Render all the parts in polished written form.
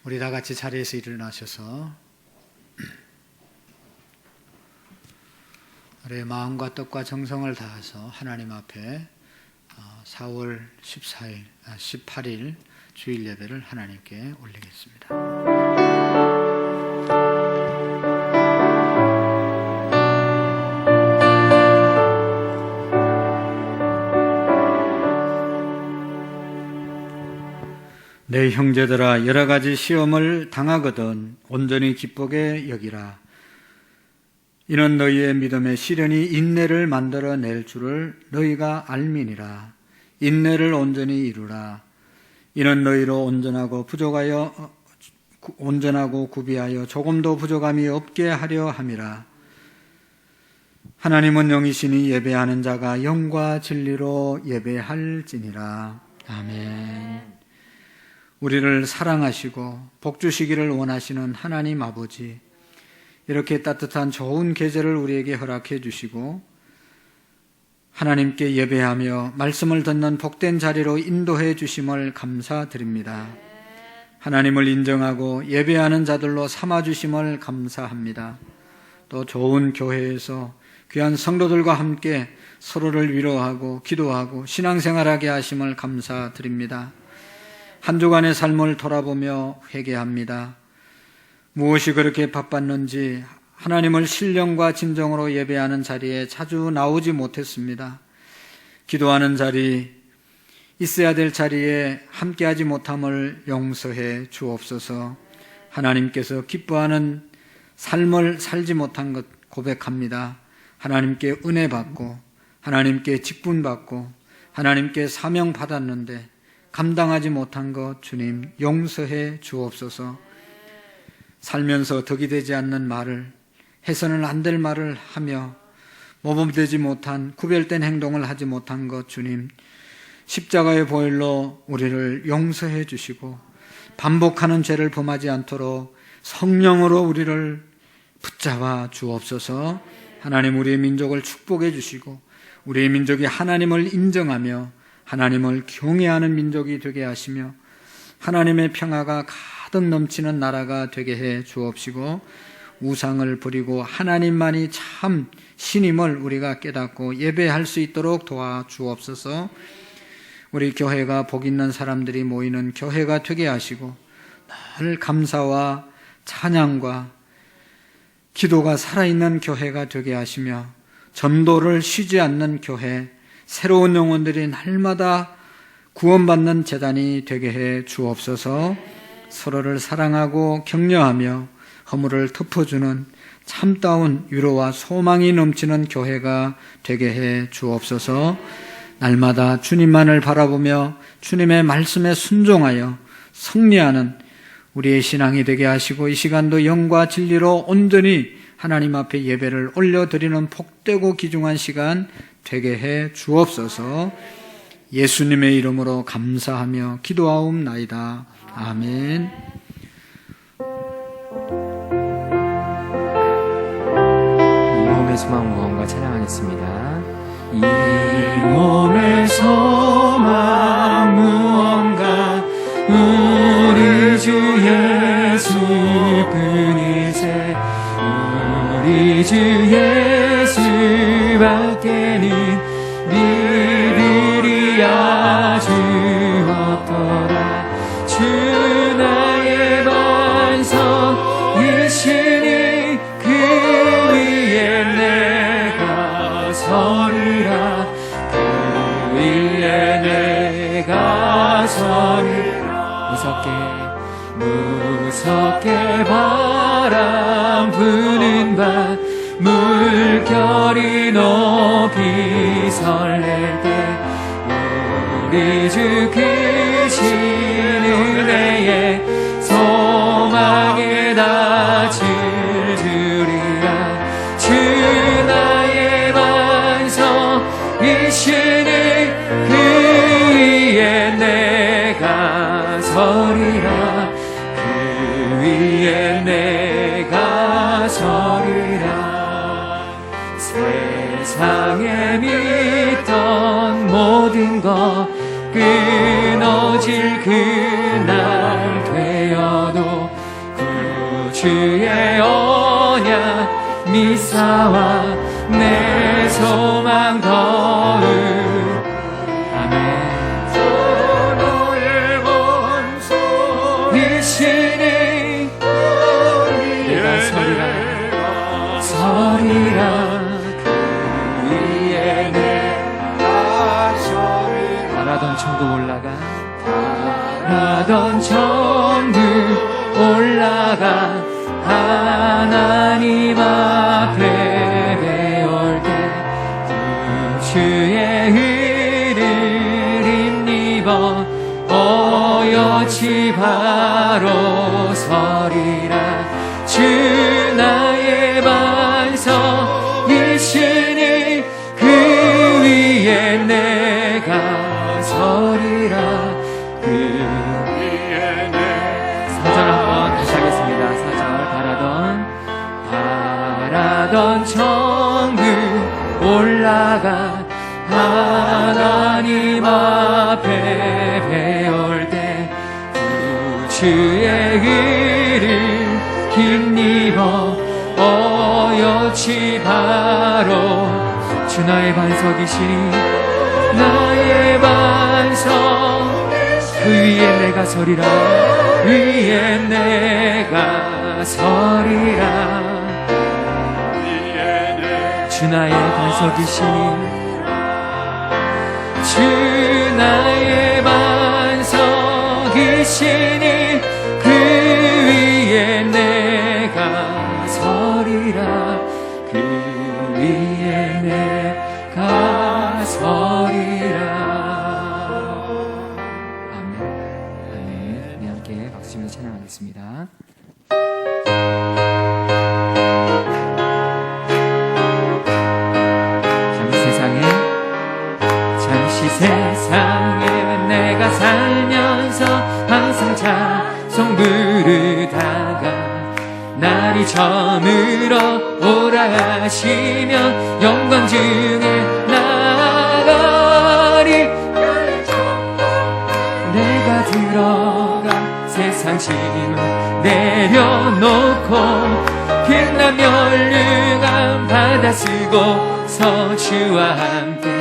우리 다 같이 자리에서 일어나셔서 우리의 마음과 뜻과 정성을 다해서 하나님 앞에 4월 18일 주일 예배를 하나님께 올리겠습니다. 내 형제들아, 여러 가지 시험을 당하거든 온전히 기쁘게 여기라. 이는 너희의 믿음의 시련이 인내를 만들어낼 줄을 너희가 알미니라. 인내를 온전히 이루라. 이는 너희로 온전하고 구비하여 조금도 부족함이 없게 하려 함이라. 하나님은 영이시니 예배하는 자가 영과 진리로 예배할지니라. 아멘. 우리를 사랑하시고 복 주시기를 원하시는 하나님 아버지, 이렇게 따뜻한 좋은 계절을 우리에게 허락해 주시고 하나님께 예배하며 말씀을 듣는 복된 자리로 인도해 주심을 감사드립니다. 하나님을 인정하고 예배하는 자들로 삼아 주심을 감사합니다. 또 좋은 교회에서 귀한 성도들과 함께 서로를 위로하고 기도하고 신앙생활하게 하심을 감사드립니다. 한 주간의 삶을 돌아보며 회개합니다. 무엇이 그렇게 바빴는지 하나님을 신령과 진정으로 예배하는 자리에 자주 나오지 못했습니다. 기도하는 자리, 있어야 될 자리에 함께하지 못함을 용서해 주옵소서. 하나님께서 기뻐하는 삶을 살지 못한 것 고백합니다. 하나님께 은혜 받고 하나님께 직분 받고 하나님께 사명 받았는데 감당하지 못한 것 주님 용서해 주옵소서. 살면서 덕이 되지 않는 말을, 해서는 안 될 말을 하며 모범되지 못한 구별된 행동을 하지 못한 것 주님 십자가의 보혈로 우리를 용서해 주시고 반복하는 죄를 범하지 않도록 성령으로 우리를 붙잡아 주옵소서. 하나님, 우리의 민족을 축복해 주시고 우리의 민족이 하나님을 인정하며 하나님을 경외하는 민족이 되게 하시며 하나님의 평화가 가득 넘치는 나라가 되게 해 주옵시고 우상을 버리고 하나님만이 참 신임을 우리가 깨닫고 예배할 수 있도록 도와 주옵소서. 우리 교회가 복 있는 사람들이 모이는 교회가 되게 하시고 늘 감사와 찬양과 기도가 살아있는 교회가 되게 하시며 전도를 쉬지 않는 교회, 새로운 영혼들이 날마다 구원받는 제단이 되게 해 주옵소서. 서로를 사랑하고 격려하며 허물을 덮어주는 참다운 위로와 소망이 넘치는 교회가 되게 해 주옵소서. 날마다 주님만을 바라보며 주님의 말씀에 순종하여 승리하는 우리의 신앙이 되게 하시고 이 시간도 영과 진리로 온전히 하나님 앞에 예배를 올려드리는 복되고 귀중한 시간 되게 해 주옵소서. 예수님의 이름으로 감사하며 기도하옵나이다. 아멘. 이 몸의 소망 무언가 찬양하겠습니다. 이 몸의 소망 무언가 우리 주 예수뿐이세. 우리 주 예수밖에는 믿으리 아주 없더라. 주 나의 반석이시니 그 위에 내가 서리라. 그 위에 내가 서리라. 무섭게 바람 부는 밤 물결이 높이 설렐 때 우리 주 크신 은혜에 소망에 닿을 줄이야. 주 나의 반석이시니 그 위에 내가 서리라. 그 위에 내가 서리라. 세상에 믿던 모든 것 끊어질 그날 되어도 주의 언약 미사와 내 소망 더욱 아멘. 이시니 내가 서리라 그 위에 바라던 천국 올라가 바라던 천국 올라가 하나님 앞에 배울 때 주의 의를 힘입어 어여치 바로 서리라. 주 나의 반석이시니 그 위에 내가 서리라. 그 위에 내 4절 한번 다시 하겠습니다. 4절 바라던 천국 올라가 하나님 앞에 배울 때 주의 의를 힘입어 어여치 바로 주 나의 반석이시니 나의 반석 그 위에 내가 서리라. 위에 내가 서리라. 주 나의 반석이시니 주 나의 반석이시니 그 위에 내가 서리라. 그 위에 내가 서리라. 아멘. 아멘. 우리 함께 박수치면서 찬양하겠습니다. 세상에 내가 살면서 항상 찬송 부르다가 날이 저물어 오라 하시면 영광 중에 나가리. 내가 들어가 세상 짐을 내려놓고 빛난 멸류관 받아 쓰고서 주와 함께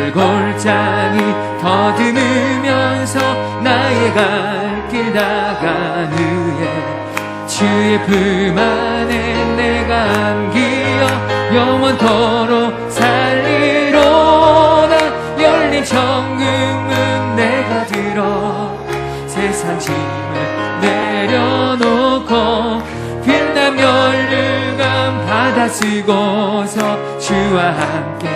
눈물골짜기 더듬으면서 나의 갈 길 나간 후에 주의 품 안에 내가 안기어 영원토록 살리로다. 열린 천국문 내가 들어 세상 짐을 내려놓고 빛난 멸류관 받아 쓰고서 주와 함께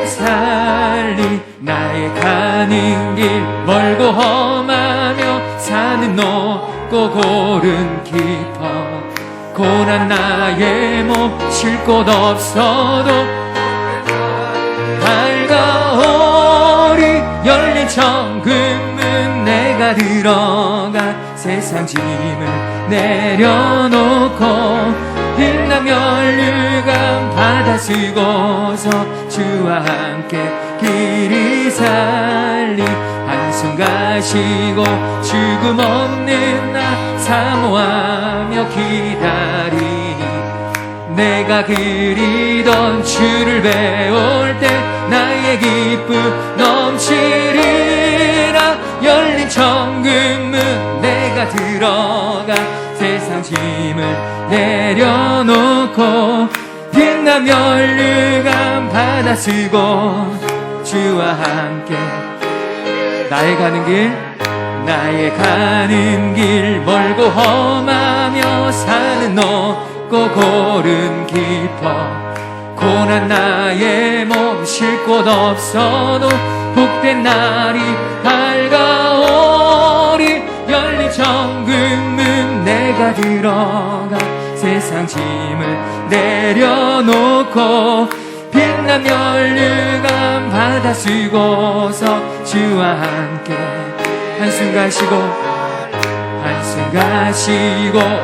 살리. 나의 가는 길 멀고 험하며 산은 높고 골은 깊어 고난 나의 몸 쉴 곳 없어도 밝아오리. 열린 천국문 내가 들어가 세상 짐을 내려놓고 빛난 멸류관 받아 쓰고서 주와 함께 길이 살리. 한숨 가시고 죽음 없는 나 사모하며 기다리니 내가 그리던 주를 배울 때 나의 기쁨 넘치리라. 열린 천국문 내가 들어가 세상 짐을 내려놓고 빛난 멸류관 받아 쓰고 주와 함께 나의 가는 길 멀고 험하며 산은 높고 골은 깊어 고난 나의 몸 쉴 곳 없어도 복된 날이 밝아오리. 열린 천국문 내가 들어가 세상 짐을 내려놓고 빛난 멸류관 받아 쓰고서 주와 함께 한숨 가시고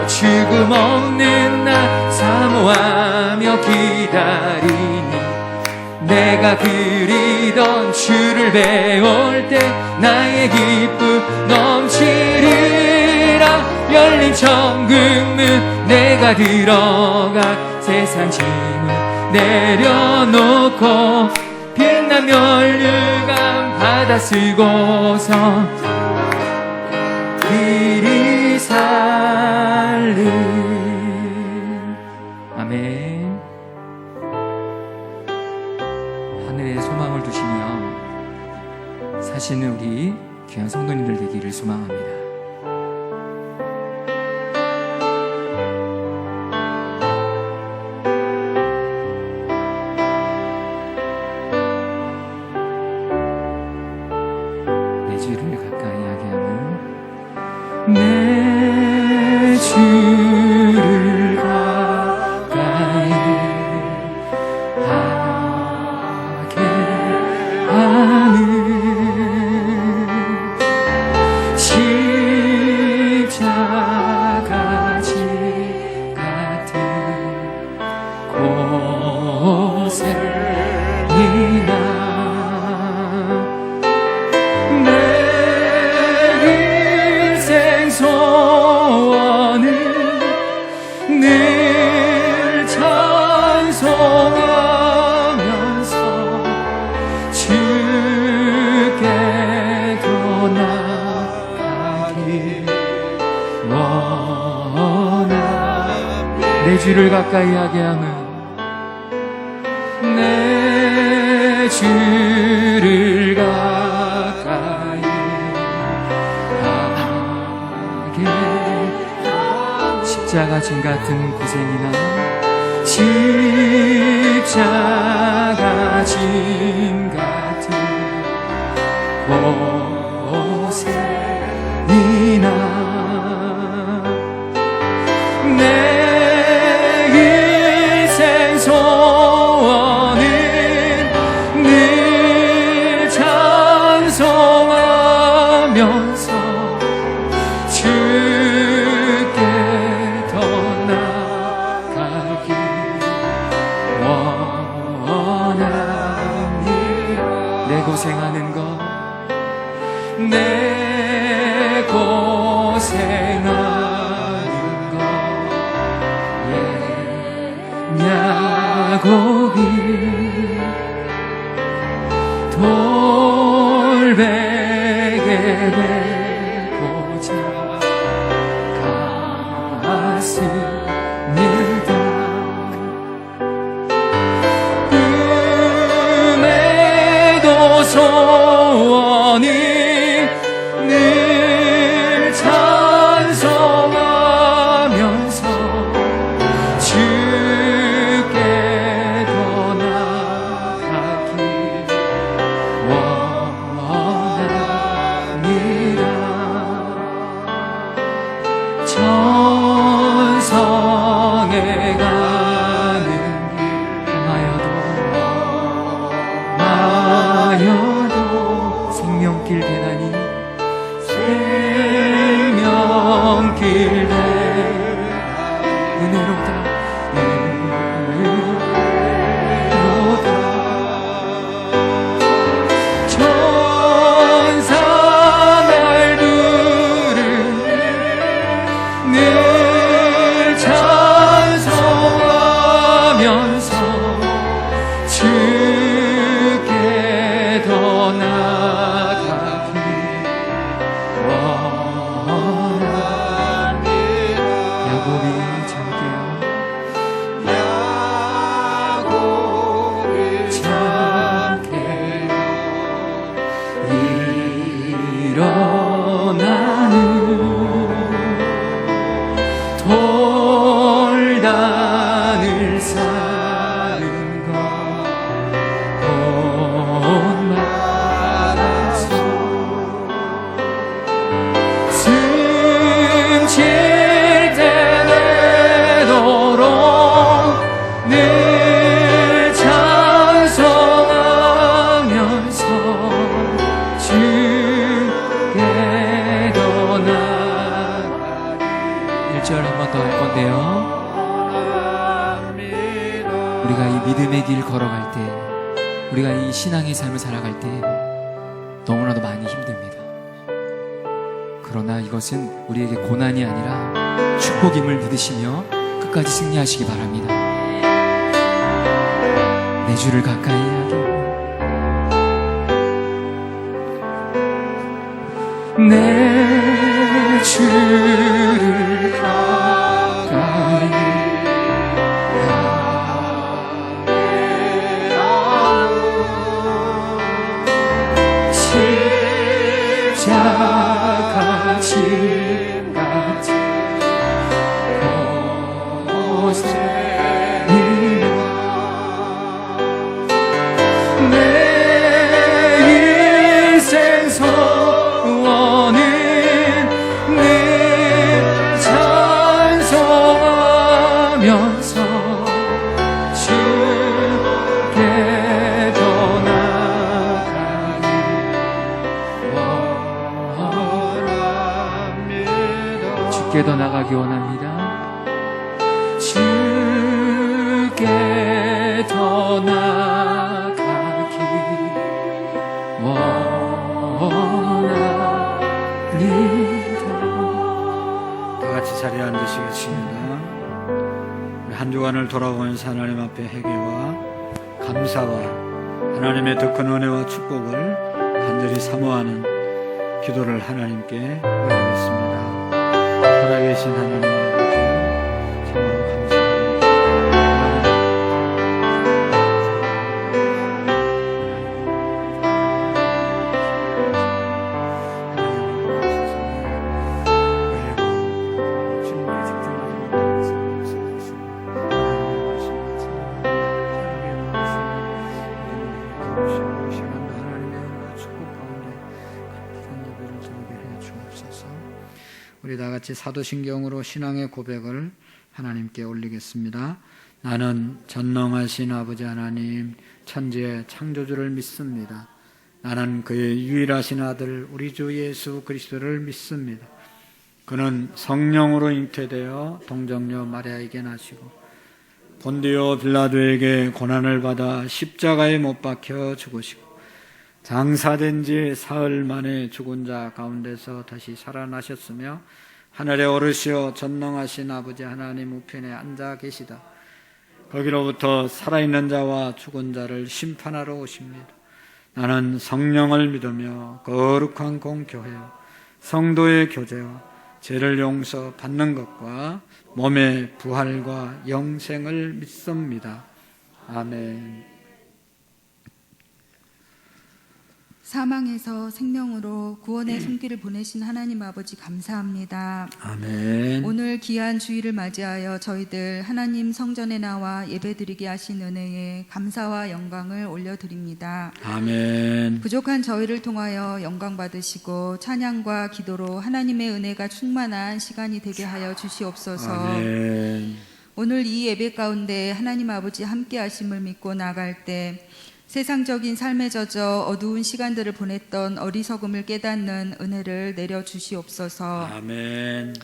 죽음 없는 나 사모하며 기다리니 내가 그리던 주를 배울 때 나의 기쁨 넘치리. 열린 천국문 내가 들어가 세상 짐을 내려놓고 빛난 멸류관 받아 쓰고서 길이 살름. 아멘. 하늘에 소망을 두시며 사시는 우리 귀한 성도님들 되기를 소망합니다. 내 주를 가까이 하게 하면 내 주를 가까이 하게 하는 십자가 지 같은 곳에 이나 내 인생 소원은 늘 찬송하면서 주께로 나가길 원합니다. 내 주를 가까이 하게 하면 내 주를 가까이 하게 십자가 짐 같은 고생이나 십자가 짐 같은 고생이나 내 인생 소원은 늘 찬송하면서 주께 더 나가길 원합니다. 내 고생하는 것 내 고생하는 것 야곱이 돌베개 베고자 갔습니다. 꿈에도 소원이 늘 찬송하면서 주께 더 나가길 원합니다. 천성에 가는 길 마여도 생명길 대나니 생명길 은혜로다 은혜로다 천사 날 부르니 늘 찬송하면서 주께 더 나가길 야곱이 참게요. 참게요. 일어나는 돌단을 사는 것 본받아서 숨쉴 때 되도록 늘 찬송하면서 주께 더 나아가길 1절 한 번 더 할 건데요. 우리가 이 믿음의 길 걸어갈 때 우리가 이 신앙의 삶을 살아갈 때 너무나도 많이 힘듭니다. 그러나 이것은 우리에게 고난이 아니라 축복임을 믿으시며 끝까지 승리하시기 바랍니다. 내 주를 가까이 하게, 내 주를 가까이 십자가 짐같이 곳에 내 인생 소원은 늘 찬송하면서 주께 더 나가기 원합니다. 주께 더 나가기 원합니다. 주께 더 나가기 원합니다. 다 같이 자리에 앉으시겠습니다. 우리 한 주간을 돌아보면서 하나님 앞에 회개와 감사와 하나님의 더 큰 은혜와 축복을 간절히 사모하는 기도를 하나님께 올리겠습니다. 살아계신 하나님 아버지, 참으로 우리 다 같이 사도신경으로 신앙의 고백을 하나님께 올리겠습니다. 나는 전능하신 아버지 하나님, 천지의 창조주를 믿습니다. 나는 그의 유일하신 아들 우리 주 예수 그리스도를 믿습니다. 그는 성령으로 잉태되어 동정녀 마리아에게 나시고 본디오 빌라도에게 고난을 받아 십자가에 못 박혀 죽으시고 장사된 지 사흘 만에 죽은 자 가운데서 다시 살아나셨으며 하늘에 오르시어 전능하신 아버지 하나님 우편에 앉아 계시다. 거기로부터 살아있는 자와 죽은 자를 심판하러 오십니다. 나는 성령을 믿으며 거룩한 공교회와 성도의 교제와 죄를 용서 받는 것과 몸의 부활과 영생을 믿습니다. 아멘. 사망에서 생명으로 구원의 손길을 보내신 하나님 아버지 감사합니다. 아멘. 오늘 귀한 주일을 맞이하여 저희들 하나님 성전에 나와 예배드리게 하신 은혜에 감사와 영광을 올려드립니다. 아멘. 부족한 저희를 통하여 영광 받으시고 찬양과 기도로 하나님의 은혜가 충만한 시간이 되게 하여 주시옵소서. 아멘. 오늘 이 예배 가운데 하나님 아버지 함께 하심을 믿고 나갈 때 세상적인 삶에 젖어 어두운 시간들을 보냈던 어리석음을 깨닫는 은혜를 내려주시옵소서. 아멘.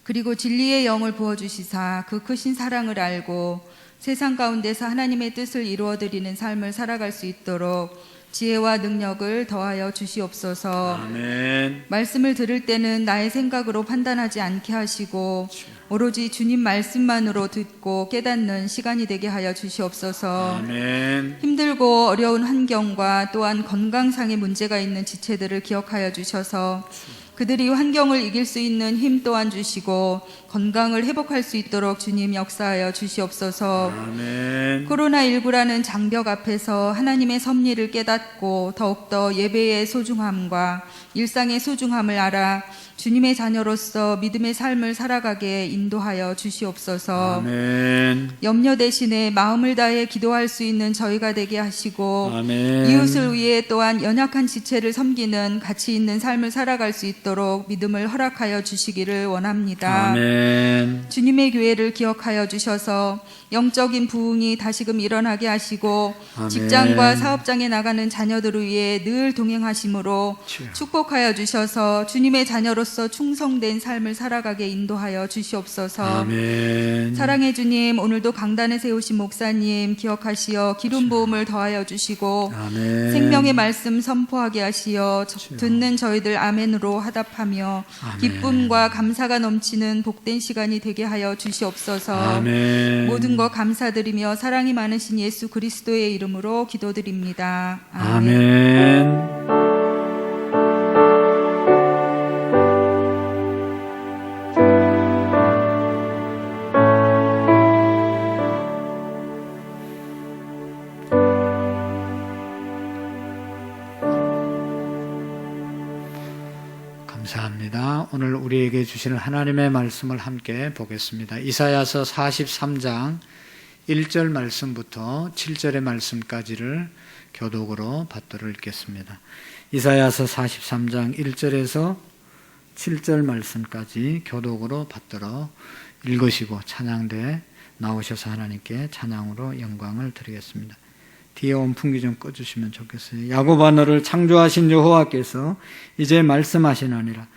그리고 진리의 영을 부어주시사 그 크신 사랑을 알고 세상 가운데서 하나님의 뜻을 이루어드리는 삶을 살아갈 수 있도록 지혜와 능력을 더하여 주시옵소서. 아멘. 말씀을 들을 때는 나의 생각으로 판단하지 않게 하시고 오로지 주님 말씀만으로 듣고 깨닫는 시간이 되게 하여 주시옵소서. 아멘. 힘들고 어려운 환경과 또한 건강상의 문제가 있는 지체들을 기억하여 주셔서 그들이 환경을 이길 수 있는 힘 또한 주시고 건강을 회복할 수 있도록 주님 역사하여 주시옵소서. 아멘. 코로나19라는 장벽 앞에서 하나님의 섭리를 깨닫고 더욱더 예배의 소중함과 일상의 소중함을 알아 주님의 자녀로서 믿음의 삶을 살아가게 인도하여 주시옵소서. 아멘. 염려 대신에 마음을 다해 기도할 수 있는 저희가 되게 하시고 아멘. 이웃을 위해 또한 연약한 지체를 섬기는 가치 있는 삶을 살아갈 수 있도록 믿음을 허락하여 주시기를 원합니다. 아멘. 주님의 교회를 기억하여 주셔서 영적인 부흥이 다시금 일어나게 하시고 아멘. 직장과 사업장에 나가는 자녀들을 위해 늘 동행하심으로 주여. 축복하여 주셔서 주님의 자녀로서 충성된 삶을 살아가게 인도하여 주시옵소서. 주시옵소서. 아멘. 사랑의 주님, 오늘도 강단에 세우신 목사님 기억하시어 기름 부음을 더하여 주시고 아멘. 생명의 말씀 선포하게 하시어 듣는 저희들 아멘으로 화답하며 아멘. 기쁨과 감사가 넘치는 복된 시간이 되게 하여 주시옵소서. 아멘. 모든 것 감사드리며 사랑이 많으신 예수 그리스도의 이름으로 기도드립니다. 아멘. 감사합니다. 오늘 우리에게 주시는 하나님의 말씀을 함께 보겠습니다. 이사야서 43장 1절 말씀부터 7절의 말씀까지를 교독으로 받들어 읽겠습니다. 이사야서 43장 1절에서 7절 말씀까지 교독으로 받들어 읽으시고 찬양대에 나오셔서 하나님께 찬양으로 영광을 드리겠습니다. 뒤에 온풍기 좀 꺼주시면 좋겠어요. 야곱아, 너를 창조하신 여호와께서 이제 말씀하시느니라.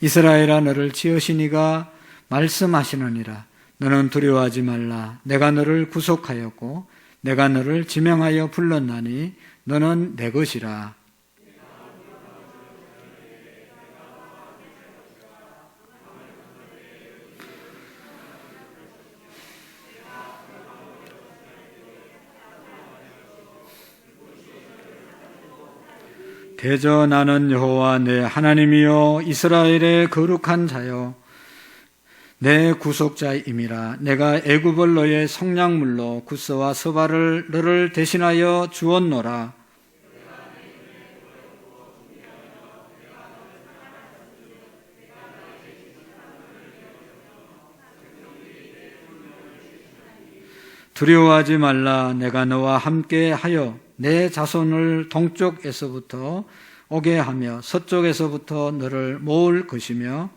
이스라엘아, 너를 지으신 이가 말씀하시느니라. 너는 두려워하지 말라. 내가 너를 구속하였고 내가 너를 지명하여 불렀나니 너는 내 것이라. 대저 나는 여호와 내 하나님이요 이스라엘의 거룩한 자요 내 구속자임이라. 내가 애굽을 너의 성량물로 구스와 스바를 너를 대신하여 주었노라. 두려워하지 말라. 내가 너와 함께 하여 내 자손을 동쪽에서부터 오게 하며 서쪽에서부터 너를 모을 것이며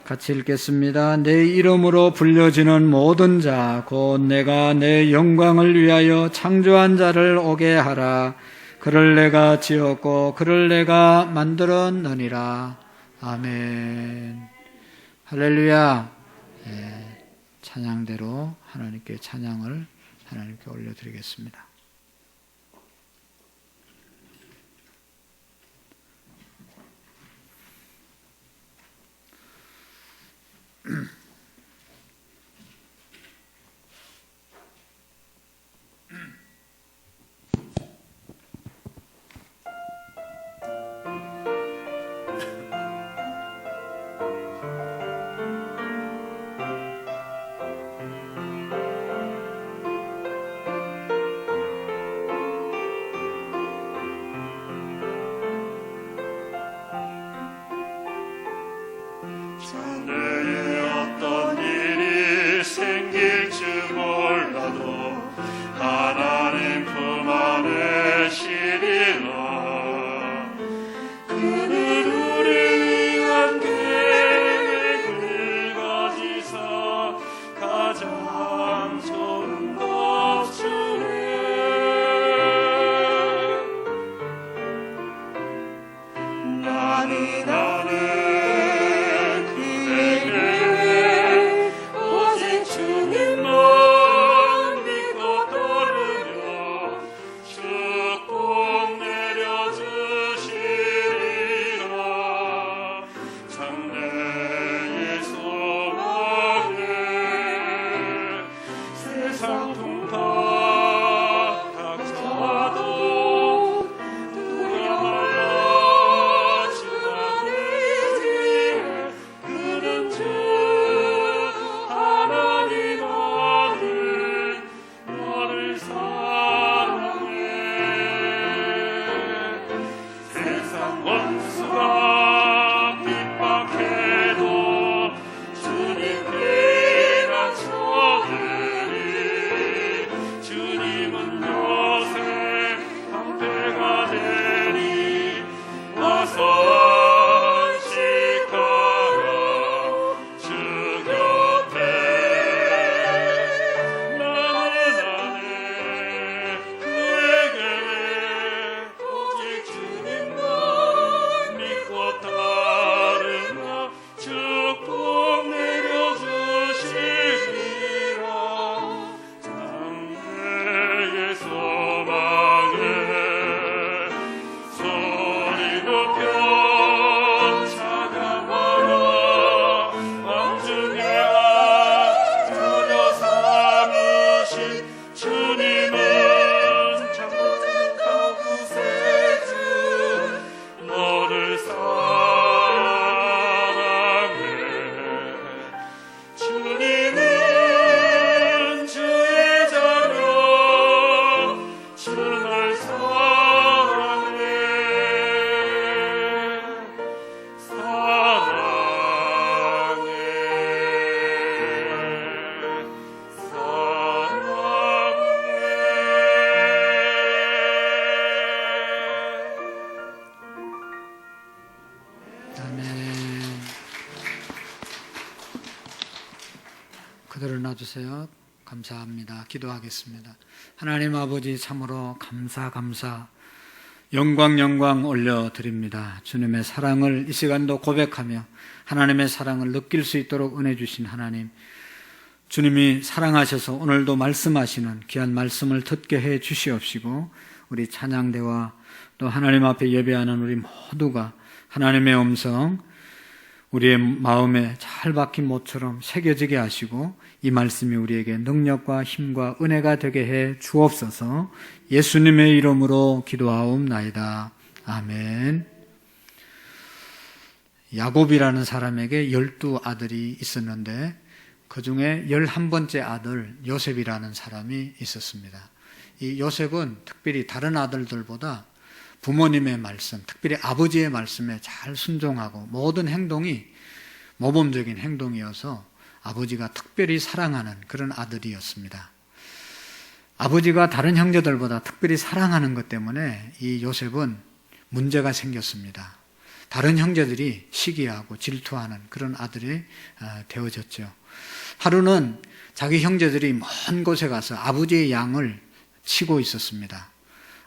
같이 읽겠습니다. 내 이름으로 불려지는 모든 자 곧 내가 내 영광을 위하여 창조한 자를 오게 하라. 그를 내가 지었고 그를 내가 만들었느니라. 아멘. 할렐루야. 찬양대로 하나님께 찬양을 하나님께 올려드리겠습니다. 세상 일어나주세요. 감사합니다. 기도하겠습니다. 하나님 아버지, 참으로 감사 영광 올려드립니다. 주님의 사랑을 이 시간도 고백하며 하나님의 사랑을 느낄 수 있도록 은혜 주신 하나님, 주님이 사랑하셔서 오늘도 말씀하시는 귀한 말씀을 듣게 해 주시옵시고, 우리 찬양대와 또 하나님 앞에 예배하는 우리 모두가 하나님의 음성 우리의 마음에 잘 박힌 못처럼 새겨지게 하시고, 이 말씀이 우리에게 능력과 힘과 은혜가 되게 해 주옵소서. 예수님의 이름으로 기도하옵나이다. 아멘. 야곱이라는 사람에게 12아들이 있었는데 그 중에 11번째 아들 요셉이라는 사람이 있었습니다. 이 요셉은 특별히 다른 아들들보다 부모님의 말씀, 특별히 아버지의 말씀에 잘 순종하고 모든 행동이 모범적인 행동이어서 아버지가 특별히 사랑하는 그런 아들이었습니다. 아버지가 다른 형제들보다 특별히 사랑하는 것 때문에 이 요셉은 문제가 생겼습니다. 다른 형제들이 시기하고 질투하는 그런 아들이 되어졌죠. 하루는 자기 형제들이 먼 곳에 가서 아버지의 양을 치고 있었습니다.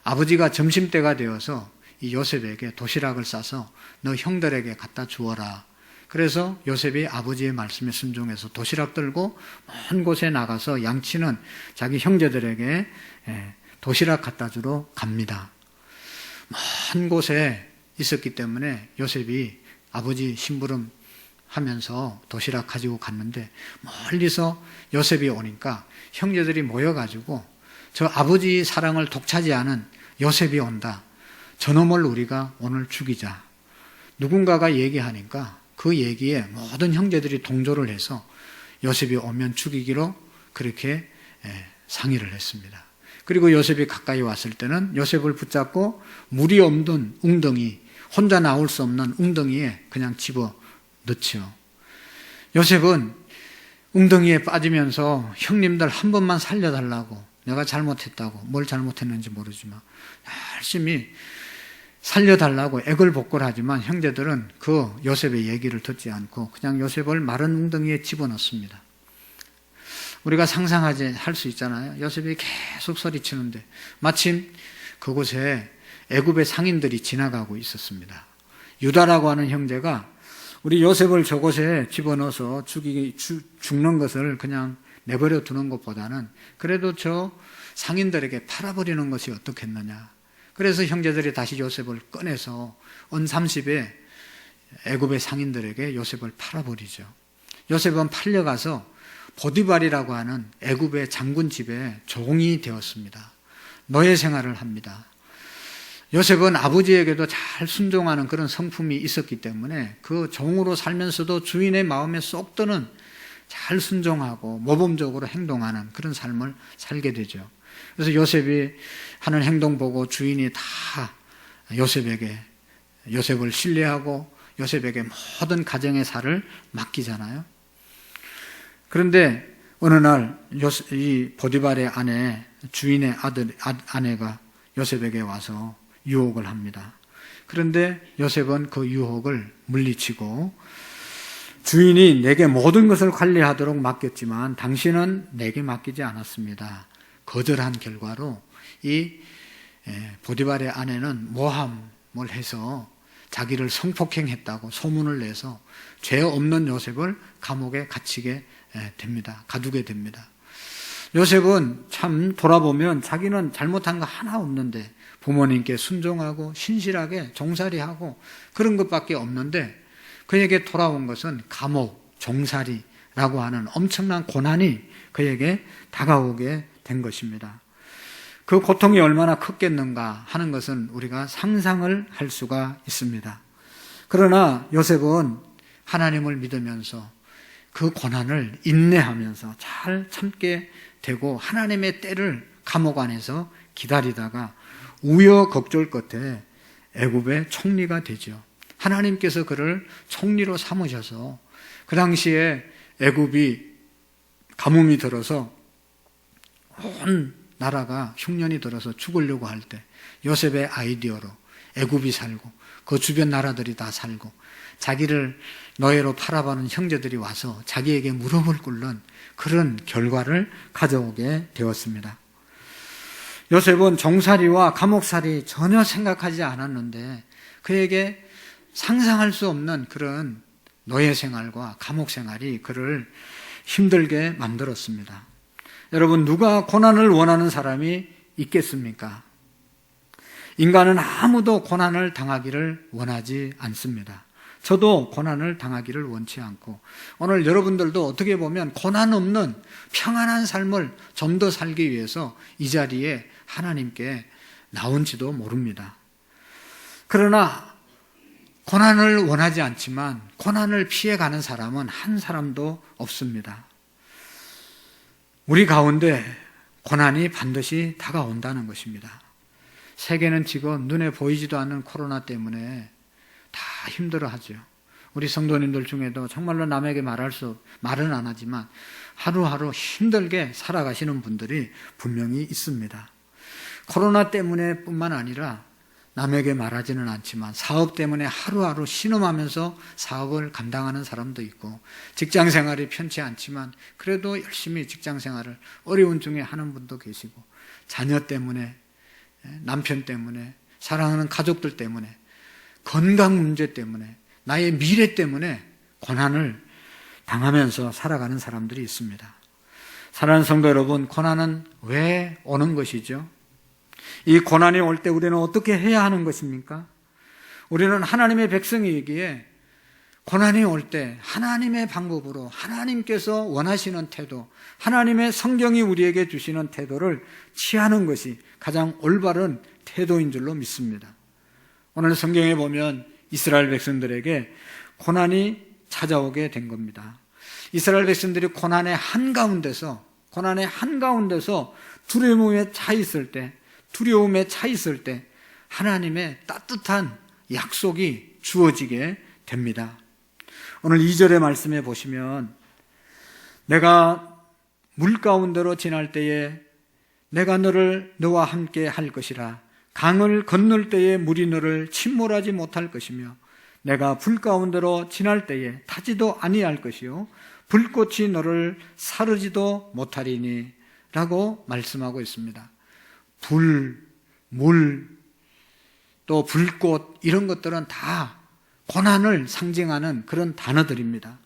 아버지가 점심때가 되어서 이 요셉에게 도시락을 싸서 너 형들에게 갖다 주어라. 그래서 요셉이 아버지의 말씀에 순종해서 도시락 들고 먼 곳에 나가서 양치는 자기 형제들에게 도시락 갖다 주러 갑니다. 먼 곳에 있었기 때문에 요셉이 아버지 심부름 하면서 도시락 가지고 갔는데, 멀리서 요셉이 오니까 형제들이 모여가지고 저 아버지 사랑을 독차지하는 요셉이 온다. 저놈을 우리가 오늘 죽이자. 누군가가 얘기하니까 그 얘기에 모든 형제들이 동조를 해서 요셉이 오면 죽이기로 그렇게 상의를 했습니다. 그리고 요셉이 가까이 왔을 때는 요셉을 붙잡고 물이 없는 웅덩이, 혼자 나올 수 없는 웅덩이에 그냥 집어 넣죠. 요셉은 웅덩이에 빠지면서 형님들 한 번만 살려달라고, 내가 잘못했다고, 뭘 잘못했는지 모르지만 열심히 살려달라고 애걸복걸하지만 형제들은 그 요셉의 얘기를 듣지 않고 그냥 요셉을 마른 웅덩이에 집어넣습니다. 우리가 상상하지 할 수 있잖아요. 요셉이 계속 소리치는데 마침 그곳에 애굽의 상인들이 지나가고 있었습니다. 유다라고 하는 형제가 우리 요셉을 저곳에 집어넣어서 죽는 것을 그냥 내버려 두는 것보다는 그래도 저 상인들에게 팔아버리는 것이 어떻겠느냐. 그래서 형제들이 다시 요셉을 꺼내서 언30에 애굽의 상인들에게 요셉을 팔아버리죠. 요셉은 팔려가서 보디발이라고 하는 애굽의 장군 집에 종이 되었습니다. 노예 생활을 합니다. 요셉은 아버지에게도 잘 순종하는 그런 성품이 있었기 때문에 그 종으로 살면서도 주인의 마음에 쏙 드는 잘 순종하고 모범적으로 행동하는 그런 삶을 살게 되죠. 그래서 요셉이 하는 행동 보고 주인이 다 요셉을 신뢰하고 요셉에게 모든 가정의 살을 맡기잖아요. 그런데 어느 날 이 보디발의 아내, 주인의 아내가 요셉에게 와서 유혹을 합니다. 그런데 요셉은 그 유혹을 물리치고, 주인이 내게 모든 것을 관리하도록 맡겼지만 당신은 내게 맡기지 않았습니다. 거절한 결과로 이 보디발의 아내는 모함을 해서 자기를 성폭행했다고 소문을 내서 죄 없는 요셉을 감옥에 갇히게 됩니다. 가두게 됩니다. 요셉은 참 돌아보면 자기는 잘못한 거 하나 없는데 부모님께 순종하고 신실하게 종살이하고 그런 것밖에 없는데 그에게 돌아온 것은 감옥, 종살이라고 하는 엄청난 고난이 그에게 다가오게 된 것입니다. 그 고통이 얼마나 컸겠는가 하는 것은 우리가 상상을 할 수가 있습니다. 그러나 요셉은 하나님을 믿으면서 그 고난을 인내하면서 잘 참게 되고 하나님의 때를 감옥 안에서 기다리다가 우여곡절 끝에 애굽의 총리가 되죠. 하나님께서 그를 총리로 삼으셔서 그 당시에 애굽이 가뭄이 들어서 온 나라가 흉년이 들어서 죽으려고 할 때 요셉의 아이디어로 애굽이 살고 그 주변 나라들이 다 살고 자기를 노예로 팔아버는 형제들이 와서 자기에게 무릎을 꿇는 그런 결과를 가져오게 되었습니다. 요셉은 종살이와 감옥살이 전혀 생각하지 않았는데 그에게 상상할 수 없는 그런 노예 생활과 감옥 생활이 그를 힘들게 만들었습니다. 여러분, 누가 고난을 원하는 사람이 있겠습니까? 인간은 아무도 고난을 당하기를 원하지 않습니다. 저도 고난을 당하기를 원치 않고 오늘 여러분들도 어떻게 보면 고난 없는 평안한 삶을 좀 더 살기 위해서 이 자리에 하나님께 나온지도 모릅니다. 그러나 고난을 원하지 않지만 고난을 피해가는 사람은 한 사람도 없습니다. 우리 가운데 고난이 반드시 다가온다는 것입니다. 세계는 지금 눈에 보이지도 않는 코로나 때문에 다 힘들어하죠. 우리 성도님들 중에도 정말로 남에게 말은 안 하지만 하루하루 힘들게 살아가시는 분들이 분명히 있습니다. 코로나 때문에 뿐만 아니라 남에게 말하지는 않지만 사업 때문에 하루하루 신음하면서 사업을 감당하는 사람도 있고 직장 생활이 편치 않지만 그래도 열심히 직장 생활을 어려운 중에 하는 분도 계시고 자녀 때문에, 남편 때문에, 사랑하는 가족들 때문에, 건강 문제 때문에, 나의 미래 때문에 고난을 당하면서 살아가는 사람들이 있습니다. 사랑하는 성도 여러분, 고난은 왜 오는 것이죠? 이 고난이 올 때 우리는 어떻게 해야 하는 것입니까? 우리는 하나님의 백성이기에 고난이 올 때 하나님의 방법으로 하나님께서 원하시는 태도, 하나님의 성경이 우리에게 주시는 태도를 취하는 것이 가장 올바른 태도인 줄로 믿습니다. 오늘 성경에 보면 이스라엘 백성들에게 고난이 찾아오게 된 겁니다. 이스라엘 백성들이 고난의 한가운데서 두려움에 차 있을 때 하나님의 따뜻한 약속이 주어지게 됩니다. 오늘 2절의 말씀에 보시면 내가 물 가운데로 지날 때에 내가 너와 함께 할 것이라. 강을 건널 때에 물이 너를 침몰하지 못할 것이며 내가 불 가운데로 지날 때에 타지도 아니할 것이요 불꽃이 너를 사르지도 못하리니 라고 말씀하고 있습니다. 불, 물, 또 불꽃 이런 것들은 다 고난을 상징하는 그런 단어들입니다.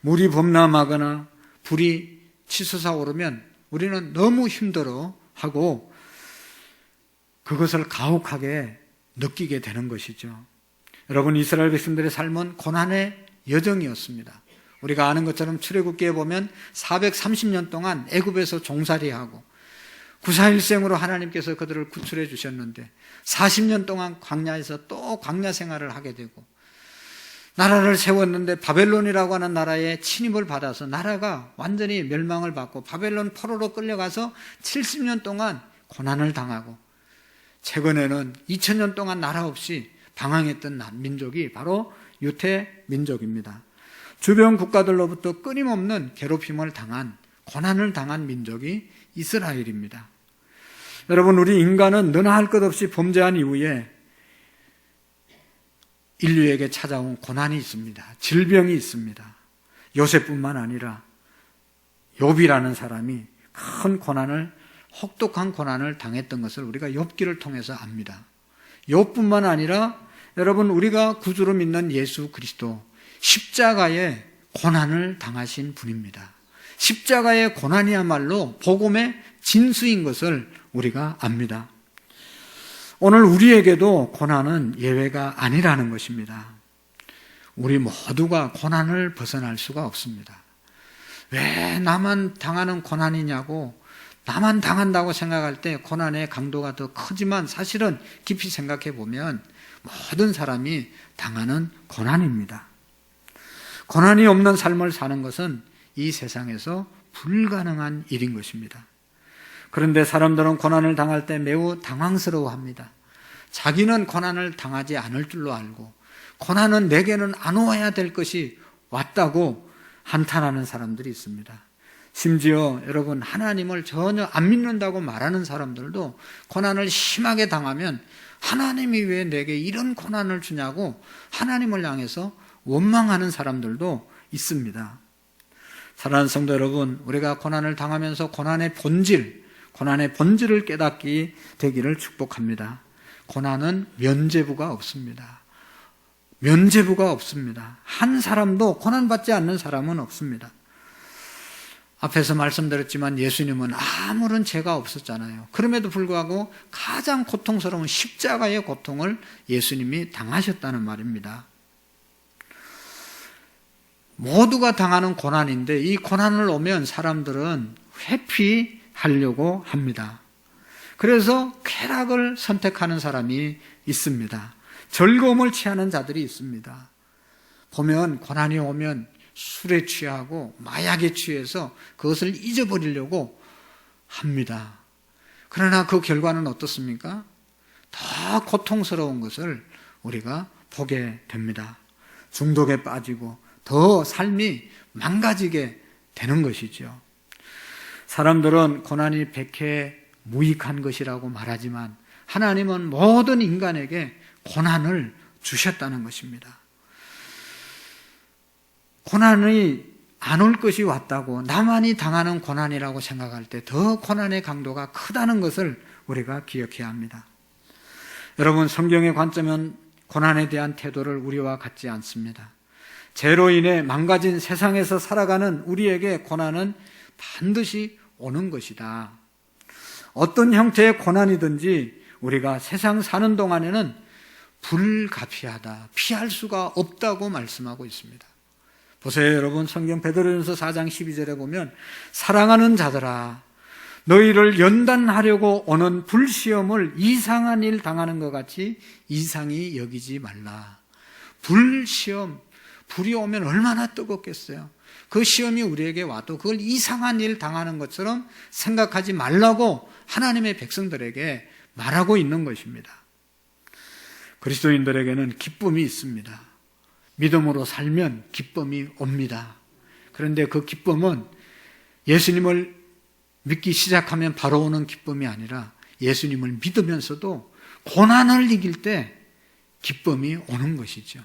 물이 범람하거나 불이 치솟아 오르면 우리는 너무 힘들어하고 그것을 가혹하게 느끼게 되는 것이죠. 여러분, 이스라엘 백성들의 삶은 고난의 여정이었습니다. 우리가 아는 것처럼 출애굽기에 보면 430년 동안 애굽에서 종살이하고 구사일생으로 하나님께서 그들을 구출해 주셨는데 40년 동안 광야에서 또 광야 생활을 하게 되고 나라를 세웠는데 바벨론이라고 하는 나라에 침입을 받아서 나라가 완전히 멸망을 받고 바벨론 포로로 끌려가서 70년 동안 고난을 당하고 최근에는 2000년 동안 나라 없이 방황했던 민족이 바로 유태 민족입니다. 주변 국가들로부터 끊임없는 괴롭힘을 당한, 고난을 당한 민족이 이스라엘입니다. 여러분, 우리 인간은 너나 할 것 없이 범죄한 이후에 인류에게 찾아온 고난이 있습니다. 질병이 있습니다. 요셉뿐만 아니라 욥이라는 사람이 큰 고난을, 혹독한 고난을 당했던 것을 우리가 욥기를 통해서 압니다. 욥뿐만 아니라 여러분, 우리가 구주로 믿는 예수 그리스도, 십자가의 고난을 당하신 분입니다. 십자가의 고난이야말로 복음의 진수인 것을 우리가 압니다. 오늘 우리에게도 고난은 예외가 아니라는 것입니다. 우리 모두가 고난을 벗어날 수가 없습니다. 왜 나만 당하는 고난이냐고, 나만 당한다고 생각할 때 고난의 강도가 더 크지만 사실은 깊이 생각해 보면 모든 사람이 당하는 고난입니다. 고난이 없는 삶을 사는 것은 이 세상에서 불가능한 일인 것입니다. 그런데 사람들은 고난을 당할 때 매우 당황스러워합니다. 자기는 고난을 당하지 않을 줄로 알고 고난은 내게는 안 와야 될 것이 왔다고 한탄하는 사람들이 있습니다. 심지어 여러분, 하나님을 전혀 안 믿는다고 말하는 사람들도 고난을 심하게 당하면 하나님이 왜 내게 이런 고난을 주냐고 하나님을 향해서 원망하는 사람들도 있습니다. 사랑하는 성도 여러분, 우리가 고난을 당하면서 고난의 본질을 깨닫게 되기를 축복합니다. 고난은 면죄부가 없습니다. 면죄부가 없습니다. 한 사람도 고난받지 않는 사람은 없습니다. 앞에서 말씀드렸지만 예수님은 아무런 죄가 없었잖아요. 그럼에도 불구하고 가장 고통스러운 십자가의 고통을 예수님이 당하셨다는 말입니다. 모두가 당하는 고난인데 이 고난을 오면 사람들은 회피하려고 합니다. 그래서 쾌락을 선택하는 사람이 있습니다. 즐거움을 취하는 자들이 있습니다. 보면 고난이 오면 술에 취하고 마약에 취해서 그것을 잊어버리려고 합니다. 그러나 그 결과는 어떻습니까? 더 고통스러운 것을 우리가 보게 됩니다. 중독에 빠지고 더 삶이 망가지게 되는 것이죠. 사람들은 고난이 백해무익한 것이라고 말하지만 하나님은 모든 인간에게 고난을 주셨다는 것입니다. 고난이 안 올 것이 왔다고 나만이 당하는 고난이라고 생각할 때 더 고난의 강도가 크다는 것을 우리가 기억해야 합니다. 여러분, 성경의 관점은 고난에 대한 태도를 우리와 같지 않습니다. 죄로 인해 망가진 세상에서 살아가는 우리에게 고난은 반드시 오는 것이다. 어떤 형태의 고난이든지 우리가 세상 사는 동안에는 불가피하다, 피할 수가 없다고 말씀하고 있습니다. 보세요, 여러분. 성경 베드로전서 4장 12절에 보면 사랑하는 자들아, 너희를 연단하려고 오는 불시험을 이상한 일 당하는 것 같이 이상히 여기지 말라. 불시험, 불이 오면 얼마나 뜨겁겠어요. 그 시험이 우리에게 와도 그걸 이상한 일 당하는 것처럼 생각하지 말라고 하나님의 백성들에게 말하고 있는 것입니다. 그리스도인들에게는 기쁨이 있습니다. 믿음으로 살면 기쁨이 옵니다. 그런데 그 기쁨은 예수님을 믿기 시작하면 바로 오는 기쁨이 아니라 예수님을 믿으면서도 고난을 이길 때 기쁨이 오는 것이죠.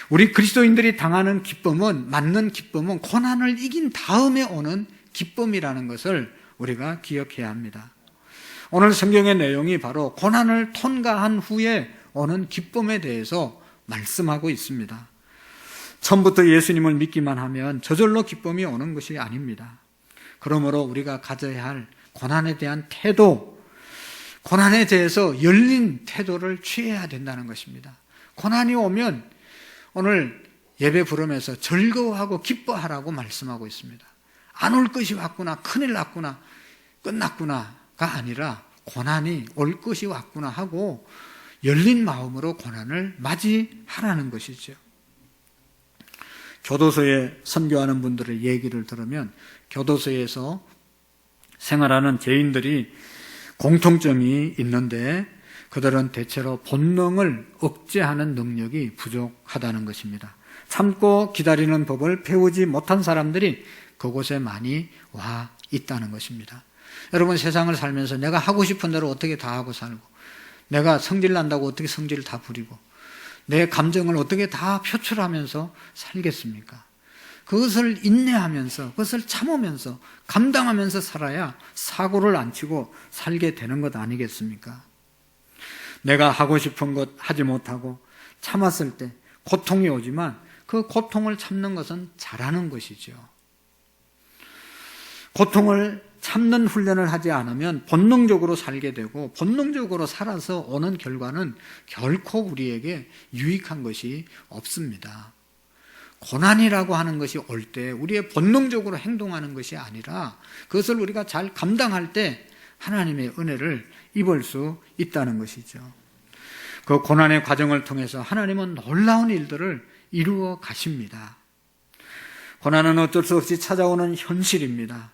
우리 그리스도인들이 당하는 기쁨은, 맞는 기쁨은 고난을 이긴 다음에 오는 기쁨이라는 것을 우리가 기억해야 합니다. 오늘 성경의 내용이 바로 고난을 통과한 후에 오는 기쁨에 대해서 말씀하고 있습니다. 처음부터 예수님을 믿기만 하면 저절로 기쁨이 오는 것이 아닙니다. 그러므로 우리가 가져야 할 고난에 대한 태도, 고난에 대해서 열린 태도를 취해야 된다는 것입니다. 고난이 오면 오늘 예배 부르면서 즐거워하고 기뻐하라고 말씀하고 있습니다. 안 올 것이 왔구나, 큰일 났구나, 끝났구나가 아니라 고난이 올 것이 왔구나 하고 열린 마음으로 고난을 맞이하라는 것이죠. 교도소에 선교하는 분들의 얘기를 들으면 교도소에서 생활하는 죄인들이 공통점이 있는데 그들은 대체로 본능을 억제하는 능력이 부족하다는 것입니다. 참고 기다리는 법을 배우지 못한 사람들이 그곳에 많이 와 있다는 것입니다. 여러분, 세상을 살면서 내가 하고 싶은 대로 어떻게 다 하고 살고, 내가 성질 난다고 어떻게 성질을 다 부리고, 내 감정을 어떻게 다 표출하면서 살겠습니까? 그것을 인내하면서, 그것을 참으면서, 감당하면서 살아야 사고를 안 치고 살게 되는 것 아니겠습니까? 내가 하고 싶은 것 하지 못하고 참았을 때 고통이 오지만 그 고통을 참는 것은 잘하는 것이죠. 고통을 참는 훈련을 하지 않으면 본능적으로 살게 되고 본능적으로 살아서 오는 결과는 결코 우리에게 유익한 것이 없습니다. 고난이라고 하는 것이 올 때 우리의 본능적으로 행동하는 것이 아니라 그것을 우리가 잘 감당할 때 하나님의 은혜를 입을 수 있다는 것이죠. 그 고난의 과정을 통해서 하나님은 놀라운 일들을 이루어 가십니다. 고난은 어쩔 수 없이 찾아오는 현실입니다.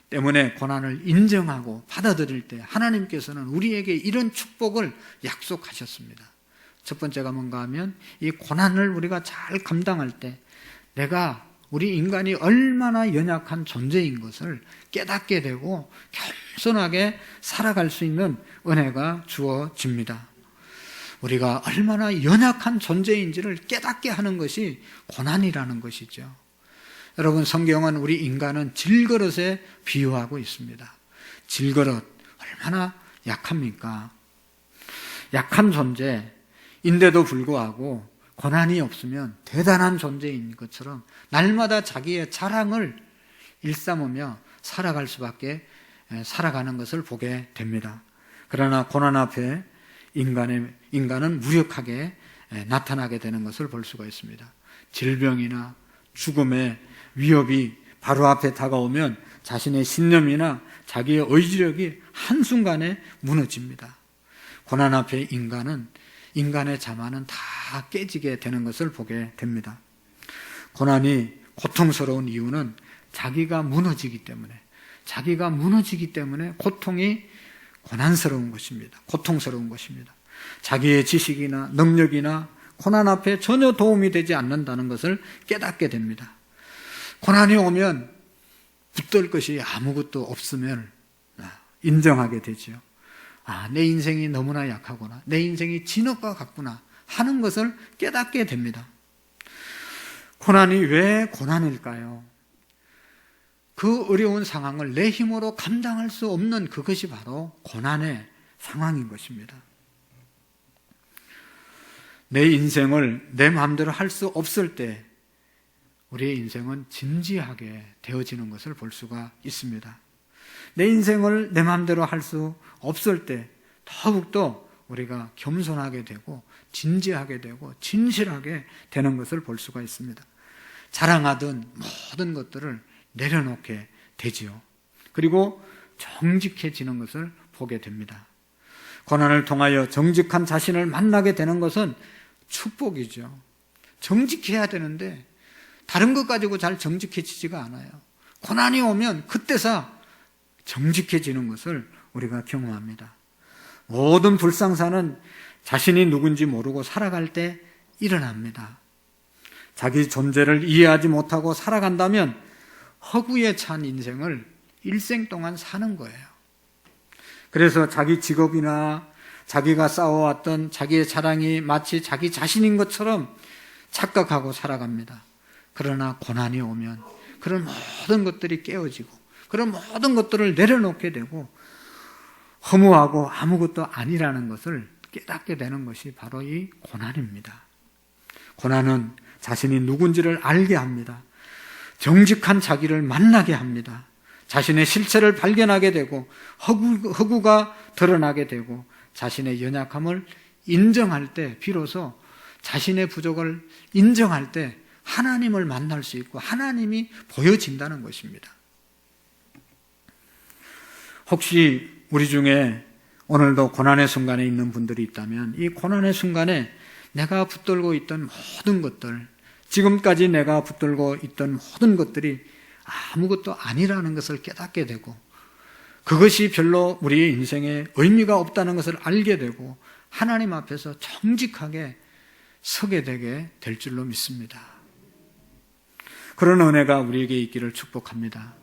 때문에 고난을 인정하고 받아들일 때 하나님께서는 우리에게 이런 축복을 약속하셨습니다. 첫 번째가 뭔가 하면 이 고난을 우리가 잘 감당할 때 우리 인간이 얼마나 연약한 존재인 것을 깨닫게 되고 겸손하게 살아갈 수 있는 은혜가 주어집니다. 우리가 얼마나 연약한 존재인지를 깨닫게 하는 것이 고난이라는 것이죠. 여러분, 성경은 우리 인간은 질그릇에 비유하고 있습니다. 질그릇, 얼마나 약합니까? 약한 존재인데도 불구하고 고난이 없으면 대단한 존재인 것처럼 날마다 자기의 자랑을 일삼으며 살아갈 수밖에 살아가는 것을 보게 됩니다. 그러나 고난 앞에 인간은 무력하게 나타나게 되는 것을 볼 수가 있습니다. 질병이나 죽음의 위협이 바로 앞에 다가오면 자신의 신념이나 자기의 의지력이 한순간에 무너집니다. 고난 앞에 인간의 자만은 다 깨지게 되는 것을 보게 됩니다. 고난이 고통스러운 이유는 자기가 무너지기 때문에 고통이 고난스러운 것입니다. 고통스러운 것입니다. 자기의 지식이나 능력이나 고난 앞에 전혀 도움이 되지 않는다는 것을 깨닫게 됩니다. 고난이 오면 붙들 것이 아무것도 없음을 인정하게 되죠. 내 인생이 너무나 약하구나, 내 인생이 진흙과 같구나 하는 것을 깨닫게 됩니다. 고난이 왜 고난일까요? 그 어려운 상황을 내 힘으로 감당할 수 없는 그것이 바로 고난의 상황인 것입니다. 내 인생을 내 마음대로 할 수 없을 때 우리의 인생은 진지하게 되어지는 것을 볼 수가 있습니다. 내 인생을 내 마음대로 할 수 없을 때 더욱더 우리가 겸손하게 되고 진지하게 되고 진실하게 되는 것을 볼 수가 있습니다. 자랑하던 모든 것들을 내려놓게 되지요. 그리고 정직해지는 것을 보게 됩니다. 고난을 통하여 정직한 자신을 만나게 되는 것은 축복이죠. 정직해야 되는데 다른 것 가지고 잘 정직해지지가 않아요. 고난이 오면 그때서 정직해지는 것을 우리가 경험합니다. 모든 불상사는 자신이 누군지 모르고 살아갈 때 일어납니다. 자기 존재를 이해하지 못하고 살아간다면 허구에 찬 인생을 일생 동안 사는 거예요. 그래서 자기 직업이나 자기가 쌓아왔던 자기의 자랑이 마치 자기 자신인 것처럼 착각하고 살아갑니다. 그러나 고난이 오면 그런 모든 것들이 깨어지고 그런 모든 것들을 내려놓게 되고 허무하고 아무것도 아니라는 것을 깨닫게 되는 것이 바로 이 고난입니다. 고난은 자신이 누군지를 알게 합니다. 정직한 자기를 만나게 합니다. 자신의 실체를 발견하게 되고 허구가 드러나게 되고 자신의 연약함을 인정할 때 비로소 자신의 부족을 인정할 때 하나님을 만날 수 있고 하나님이 보여진다는 것입니다. 혹시 우리 중에 오늘도 고난의 순간에 있는 분들이 있다면 이 고난의 순간에 내가 붙들고 있던 모든 것들, 지금까지 내가 붙들고 있던 모든 것들이 아무것도 아니라는 것을 깨닫게 되고 그것이 별로 우리의 인생에 의미가 없다는 것을 알게 되고 하나님 앞에서 정직하게 서게 되게 될 줄로 믿습니다. 그런 은혜가 우리에게 있기를 축복합니다.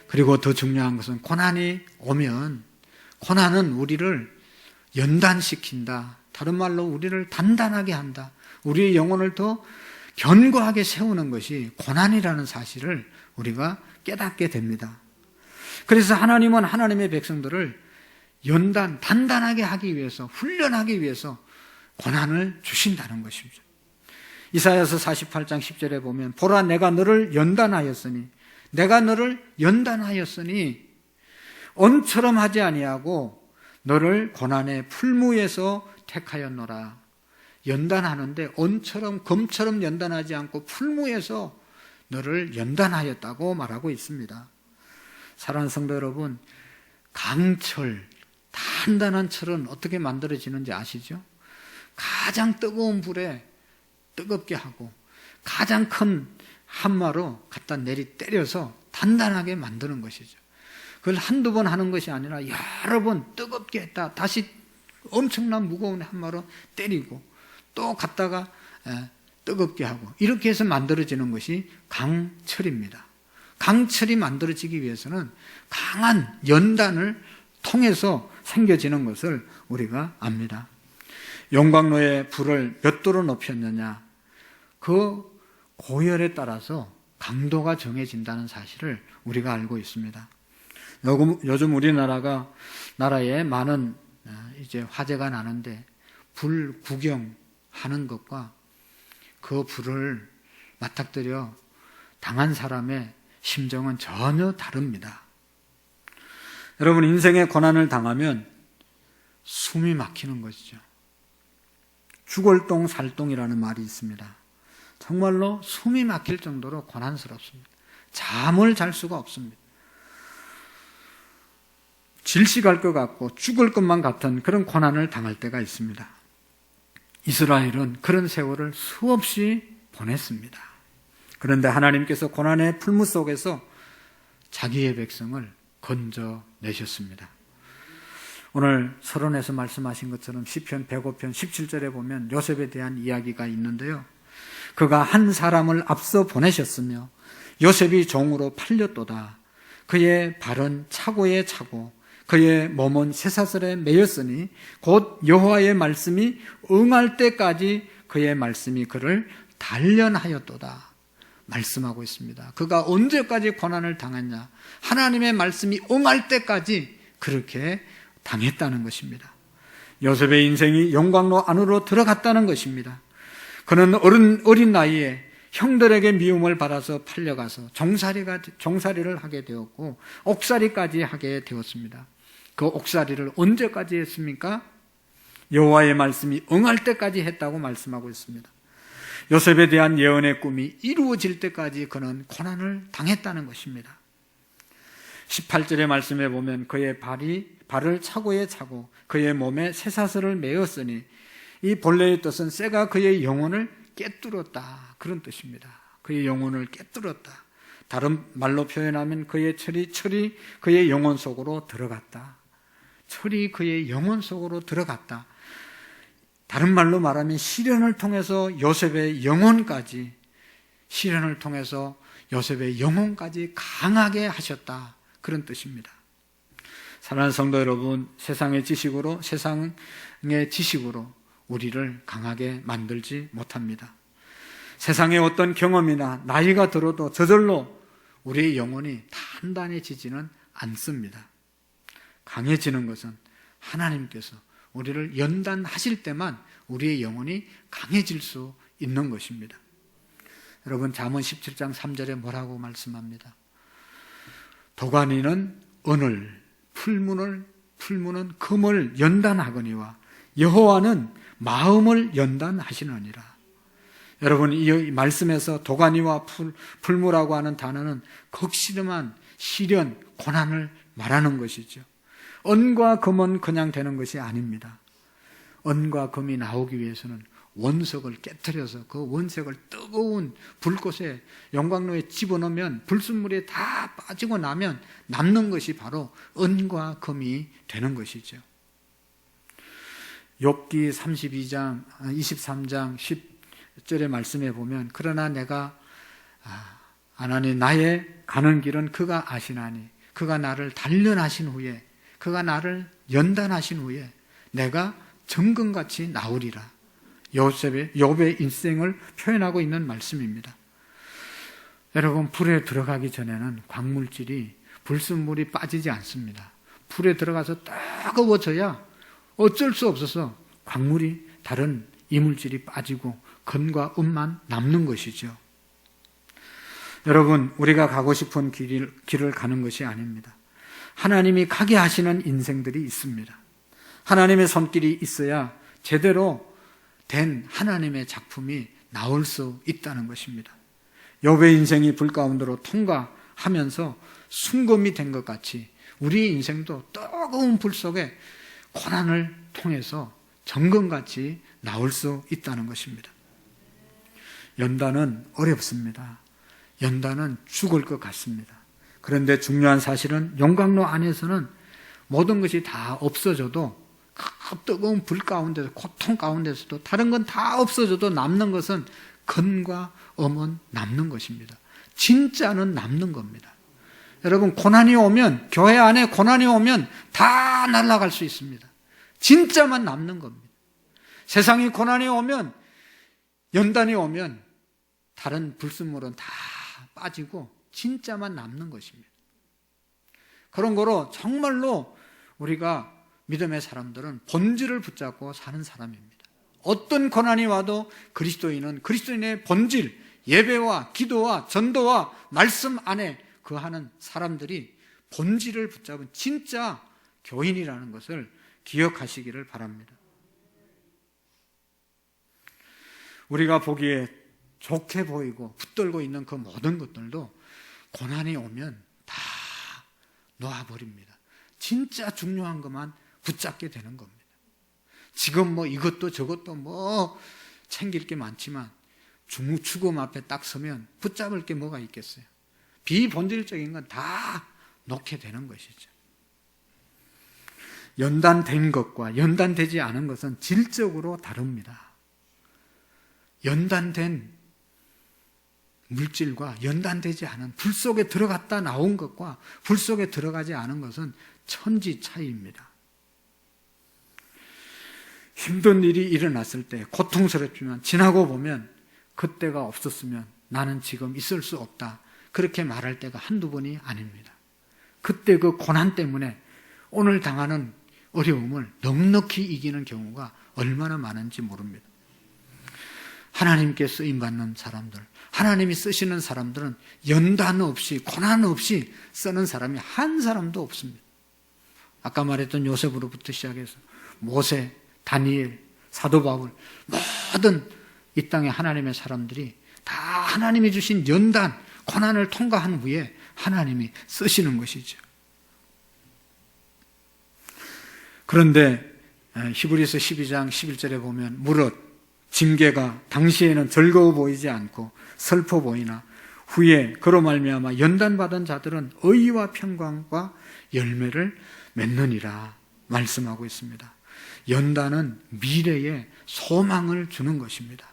그리고 더 중요한 것은 고난이 오면 고난은 우리를 연단시킨다. 다른 말로 우리를 단단하게 한다. 우리의 영혼을 더 견고하게 세우는 것이 고난이라는 사실을 우리가 깨닫게 됩니다. 그래서 하나님은 하나님의 백성들을 단단하게 하기 위해서, 훈련하기 위해서 고난을 주신다는 것이죠. 이사야서 48장 10절에 보면 보라 내가 너를 연단하였으니 언처럼 하지 아니하고 너를 고난의 풀무에서 택하였노라. 연단하는데 언처럼 검처럼 연단하지 않고 풀무에서 너를 연단하였다고 말하고 있습니다. 사랑하는 성도 여러분, 강철, 단단한 철은 어떻게 만들어지는지 아시죠? 가장 뜨거운 불에 뜨겁게 하고 가장 큰 한마로 갖다 때려서 단단하게 만드는 것이죠. 그걸 한두 번 하는 것이 아니라 여러 번 뜨겁게 했다 다시 엄청난 무거운 한마로 때리고 또 갖다가 뜨겁게 하고 이렇게 해서 만들어지는 것이 강철입니다. 강철이 만들어지기 위해서는 강한 연단을 통해서 생겨지는 것을 우리가 압니다. 용광로의 불을 몇 도로 높였느냐, 그 고열에 따라서 강도가 정해진다는 사실을 우리가 알고 있습니다. 요즘 우리나라에 많은 이제 화재가 나는데 불 구경하는 것과 그 불을 맞닥뜨려 당한 사람의 심정은 전혀 다릅니다. 여러분, 인생의 고난을 당하면 숨이 막히는 것이죠. 죽을똥 살똥이라는 말이 있습니다. 정말로 숨이 막힐 정도로 고난스럽습니다. 잠을 잘 수가 없습니다. 질식할 것 같고 죽을 것만 같은 그런 고난을 당할 때가 있습니다. 이스라엘은 그런 세월을 수없이 보냈습니다. 그런데 하나님께서 고난의 풀무 속에서 자기의 백성을 건져내셨습니다. 오늘 서론에서 말씀하신 것처럼 시편 105편 17절에 보면 요셉에 대한 이야기가 있는데요. 그가 한 사람을 앞서 보내셨으며 요셉이 종으로 팔렸도다. 그의 발은 차고에 차고 그의 몸은 쇠사슬에 매였으니 곧 여호와의 말씀이 응할 때까지 그의 말씀이 그를 단련하였도다. 말씀하고 있습니다. 그가 언제까지 고난을 당했냐? 하나님의 말씀이 응할 때까지 그렇게 당했다는 것입니다. 요셉의 인생이 용광로 안으로 들어갔다는 것입니다. 그는 어린 나이에 형들에게 미움을 받아서 팔려가서 종살이를 하게 되었고 옥살이까지 하게 되었습니다. 그 옥살이를 언제까지 했습니까? 여호와의 말씀이 응할 때까지 했다고 말씀하고 있습니다. 요셉에 대한 예언의 꿈이 이루어질 때까지 그는 고난을 당했다는 것입니다. 18절의 말씀에 보면 그의 발을 차고에 차고 그의 몸에 쇠사슬을 매었으니 이 본래의 뜻은 쇠가 그의 영혼을 깨뚫었다, 그런 뜻입니다. 그의 영혼을 깨뚫었다. 다른 말로 표현하면 그의 철이 그의 영혼 속으로 들어갔다. 철이 그의 영혼 속으로 들어갔다. 다른 말로 말하면 시련을 통해서 요셉의 영혼까지 강하게 하셨다, 그런 뜻입니다. 사랑하는 성도 여러분, 세상의 지식으로 우리를 강하게 만들지 못합니다. 세상의 어떤 경험이나 나이가 들어도 저절로 우리의 영혼이 단단해지지는 않습니다. 강해지는 것은 하나님께서 우리를 연단하실 때만 우리의 영혼이 강해질 수 있는 것입니다. 여러분, 잠언 17장 3절에 뭐라고 말씀합니다? 도가니는 은을, 풀무는 금을 연단하거니와 여호와는 마음을 연단하시느니라. 여러분, 이 말씀에서 도가니와 풀무라고 하는 단어는 극심한 시련, 고난을 말하는 것이죠. 은과 금은 그냥 되는 것이 아닙니다. 은과 금이 나오기 위해서는 원석을 깨트려서 그 원석을 뜨거운 불꽃에 용광로에 집어넣으면 불순물이 다 빠지고 나면 남는 것이 바로 은과 금이 되는 것이죠. 욥기 32장 23장 10절의 말씀에 보면 그러나 내가 하나님 나의 가는 길은 그가 아시나니 그가 나를 단련하신 후에 그가 나를 연단하신 후에 내가 정금같이 나으리라. 욥의 인생을 표현하고 있는 말씀입니다. 여러분, 불에 들어가기 전에는 광물질이 불순물이 빠지지 않습니다. 불에 들어가서 따가워져야 어쩔 수 없어서 광물이 다른 이물질이 빠지고 금과 은만 남는 것이죠. 여러분, 우리가 가고 싶은 길을 가는 것이 아닙니다. 하나님이 가게 하시는 인생들이 있습니다. 하나님의 손길이 있어야 제대로 된 하나님의 작품이 나올 수 있다는 것입니다. 욥의 인생이 불 가운데로 통과하면서 순금이 된 것 같이 우리의 인생도 뜨거운 불 속에 고난을 통해서 정금같이 나올 수 있다는 것입니다. 연단은 어렵습니다. 연단은 죽을 것 같습니다. 그런데 중요한 사실은 용광로 안에서는 모든 것이 다 없어져도 그 뜨거운 불 가운데서 고통 가운데서도 다른 건 다 없어져도 남는 것은 금과 음은 남는 것입니다. 진짜는 남는 겁니다. 여러분, 고난이 오면, 교회 안에 고난이 오면 다 날아갈 수 있습니다. 진짜만 남는 겁니다. 세상이 고난이 오면, 연단이 오면 다른 불순물은 다 빠지고 진짜만 남는 것입니다. 그런 거로 정말로 우리가 믿음의 사람들은 본질을 붙잡고 사는 사람입니다. 어떤 고난이 와도 그리스도인은 그리스도인의 본질, 예배와 기도와 전도와 말씀 안에 거하는 사람들이 본질을 붙잡은 진짜 교인이라는 것을 기억하시기를 바랍니다. 우리가 보기에 좋게 보이고 붙들고 있는 그 모든 것들도 고난이 오면 다 놓아버립니다. 진짜 중요한 것만 붙잡게 되는 겁니다. 지금 뭐 이것도 저것도 뭐 챙길 게 많지만 죽음 앞에 딱 서면 붙잡을 게 뭐가 있겠어요? 비본질적인 건 다 놓게 되는 것이죠. 연단된 것과 연단되지 않은 것은 질적으로 다릅니다. 연단된 물질과 연단되지 않은 불 속에 들어갔다 나온 것과 불 속에 들어가지 않은 것은 천지 차이입니다. 힘든 일이 일어났을 때 고통스럽지만 지나고 보면 그때가 없었으면 나는 지금 있을 수 없다, 그렇게 말할 때가 한두 번이 아닙니다. 그때 그 고난 때문에 오늘 당하는 어려움을 넉넉히 이기는 경우가 얼마나 많은지 모릅니다. 하나님께 쓰임받는 사람들, 하나님이 쓰시는 사람들은 연단 없이 고난 없이 쓰는 사람이 한 사람도 없습니다. 아까 말했던 요셉으로부터 시작해서 모세, 다니엘, 사도 바울, 모든 이 땅의 하나님의 사람들이 다 하나님이 주신 연단, 고난을 통과한 후에 하나님이 쓰시는 것이죠. 그런데 히브리서 12장 11절에 보면 무릇 징계가 당시에는 즐거워 보이지 않고 슬퍼 보이나 후에 그로 말미암아 연단받은 자들은 의와 평강과 열매를 맺느니라 말씀하고 있습니다. 연단은 미래에 소망을 주는 것입니다.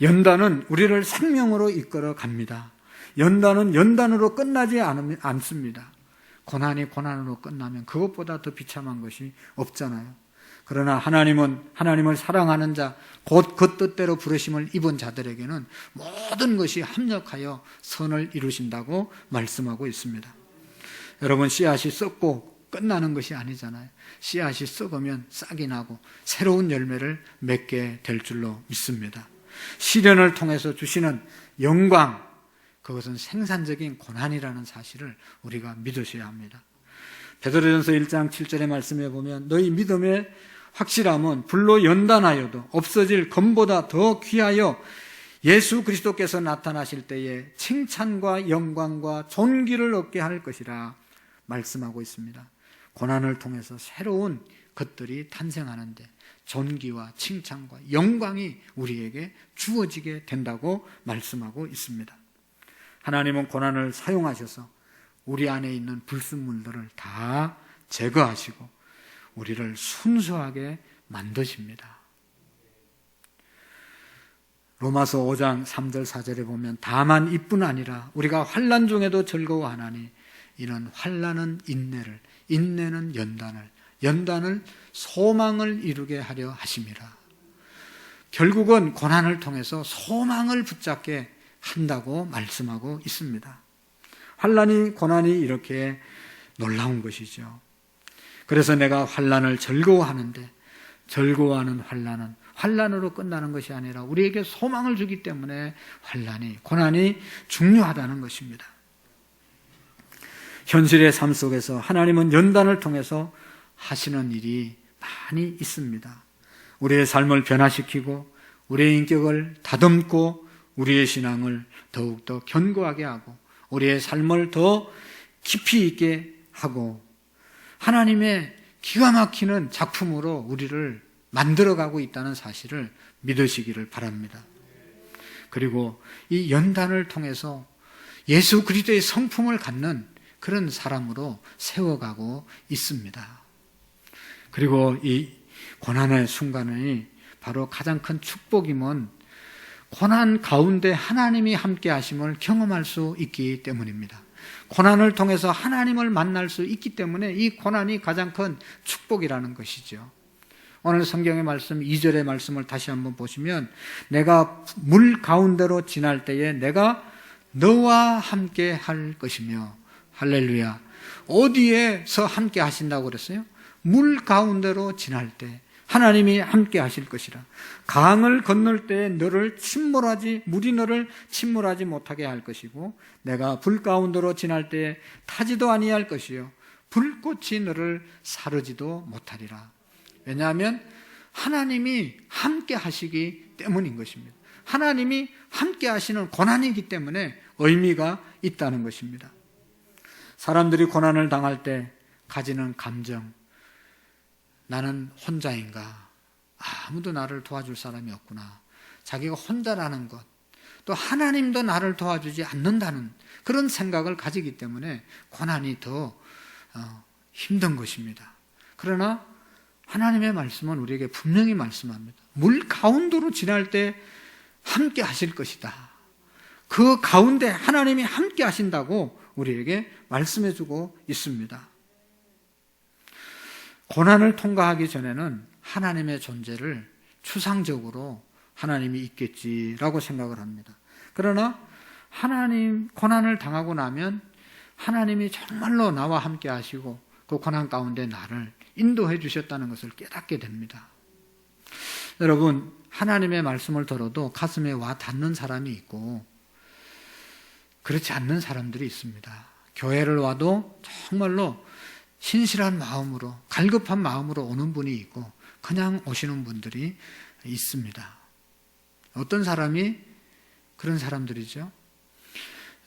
연단은 우리를 생명으로 이끌어 갑니다. 연단은 연단으로 끝나지 않습니다. 고난이 고난으로 끝나면 그것보다 더 비참한 것이 없잖아요. 그러나 하나님은 하나님을 사랑하는 자, 곧 그 뜻대로 부르심을 입은 자들에게는 모든 것이 합력하여 선을 이루신다고 말씀하고 있습니다. 여러분, 씨앗이 썩고 끝나는 것이 아니잖아요. 씨앗이 썩으면 싹이 나고 새로운 열매를 맺게 될 줄로 믿습니다. 시련을 통해서 주시는 영광, 그것은 생산적인 고난이라는 사실을 우리가 믿으셔야 합니다. 베드로전서 1장 7절의 말씀에 보면 너희 믿음의 확실함은 불로 연단하여도 없어질 금보다 더 귀하여 예수 그리스도께서 나타나실 때에 칭찬과 영광과 존귀를 얻게 할 것이라 말씀하고 있습니다. 고난을 통해서 새로운 것들이 탄생하는데 존귀와 칭찬과 영광이 우리에게 주어지게 된다고 말씀하고 있습니다. 하나님은 고난을 사용하셔서 우리 안에 있는 불순물들을 다 제거하시고 우리를 순수하게 만드십니다. 로마서 5장 3절 4절에 보면 다만 이뿐 아니라 우리가 환난 중에도 즐거워하나니 이는 환난은 인내를, 인내는 연단을, 연단을 소망을 이루게 하려 하심이라. 결국은 고난을 통해서 소망을 붙잡게 한다고 말씀하고 있습니다. 환난이, 고난이 이렇게 놀라운 것이죠. 그래서 내가 환난을 즐거워하는데 즐거워하는 환난은 환난으로 끝나는 것이 아니라 우리에게 소망을 주기 때문에 환난이, 고난이 중요하다는 것입니다. 현실의 삶 속에서 하나님은 연단을 통해서 하시는 일이 많이 있습니다. 우리의 삶을 변화시키고 우리의 인격을 다듬고 우리의 신앙을 더욱더 견고하게 하고 우리의 삶을 더 깊이 있게 하고 하나님의 기가 막히는 작품으로 우리를 만들어가고 있다는 사실을 믿으시기를 바랍니다. 그리고 이 연단을 통해서 예수 그리스도의 성품을 갖는 그런 사람으로 세워가고 있습니다. 그리고 이 고난의 순간이 바로 가장 큰 축복임은 고난 가운데 하나님이 함께 하심을 경험할 수 있기 때문입니다. 고난을 통해서 하나님을 만날 수 있기 때문에 이 고난이 가장 큰 축복이라는 것이죠. 오늘 성경의 말씀 2절의 말씀을 다시 한번 보시면 내가 물 가운데로 지날 때에 내가 너와 함께 할 것이며, 할렐루야. 어디에서 함께 하신다고 그랬어요? 물 가운데로 지날 때 하나님이 함께 하실 것이라. 강을 건널 때에 물이 너를 침몰하지 못하게 할 것이고, 내가 불 가운데로 지날 때에 타지도 아니할 것이요 불꽃이 너를 사르지도 못하리라. 왜냐하면 하나님이 함께 하시기 때문인 것입니다. 하나님이 함께 하시는 고난이기 때문에 의미가 있다는 것입니다. 사람들이 고난을 당할 때 가지는 감정, 나는 혼자인가? 아무도 나를 도와줄 사람이 없구나. 자기가 혼자라는 것, 또 하나님도 나를 도와주지 않는다는 그런 생각을 가지기 때문에 고난이 더 힘든 것입니다. 그러나 하나님의 말씀은 우리에게 분명히 말씀합니다. 물 가운데로 지날 때 함께 하실 것이다. 그 가운데 하나님이 함께 하신다고 우리에게 말씀해주고 있습니다. 고난을 통과하기 전에는 하나님의 존재를 추상적으로 하나님이 있겠지라고 생각을 합니다. 그러나 고난을 당하고 나면 하나님이 정말로 나와 함께 하시고 그 고난 가운데 나를 인도해 주셨다는 것을 깨닫게 됩니다. 여러분, 하나님의 말씀을 들어도 가슴에 와 닿는 사람이 있고 그렇지 않는 사람들이 있습니다. 교회를 와도 정말로 신실한 마음으로, 갈급한 마음으로 오는 분이 있고 그냥 오시는 분들이 있습니다. 어떤 사람이 그런 사람들이죠?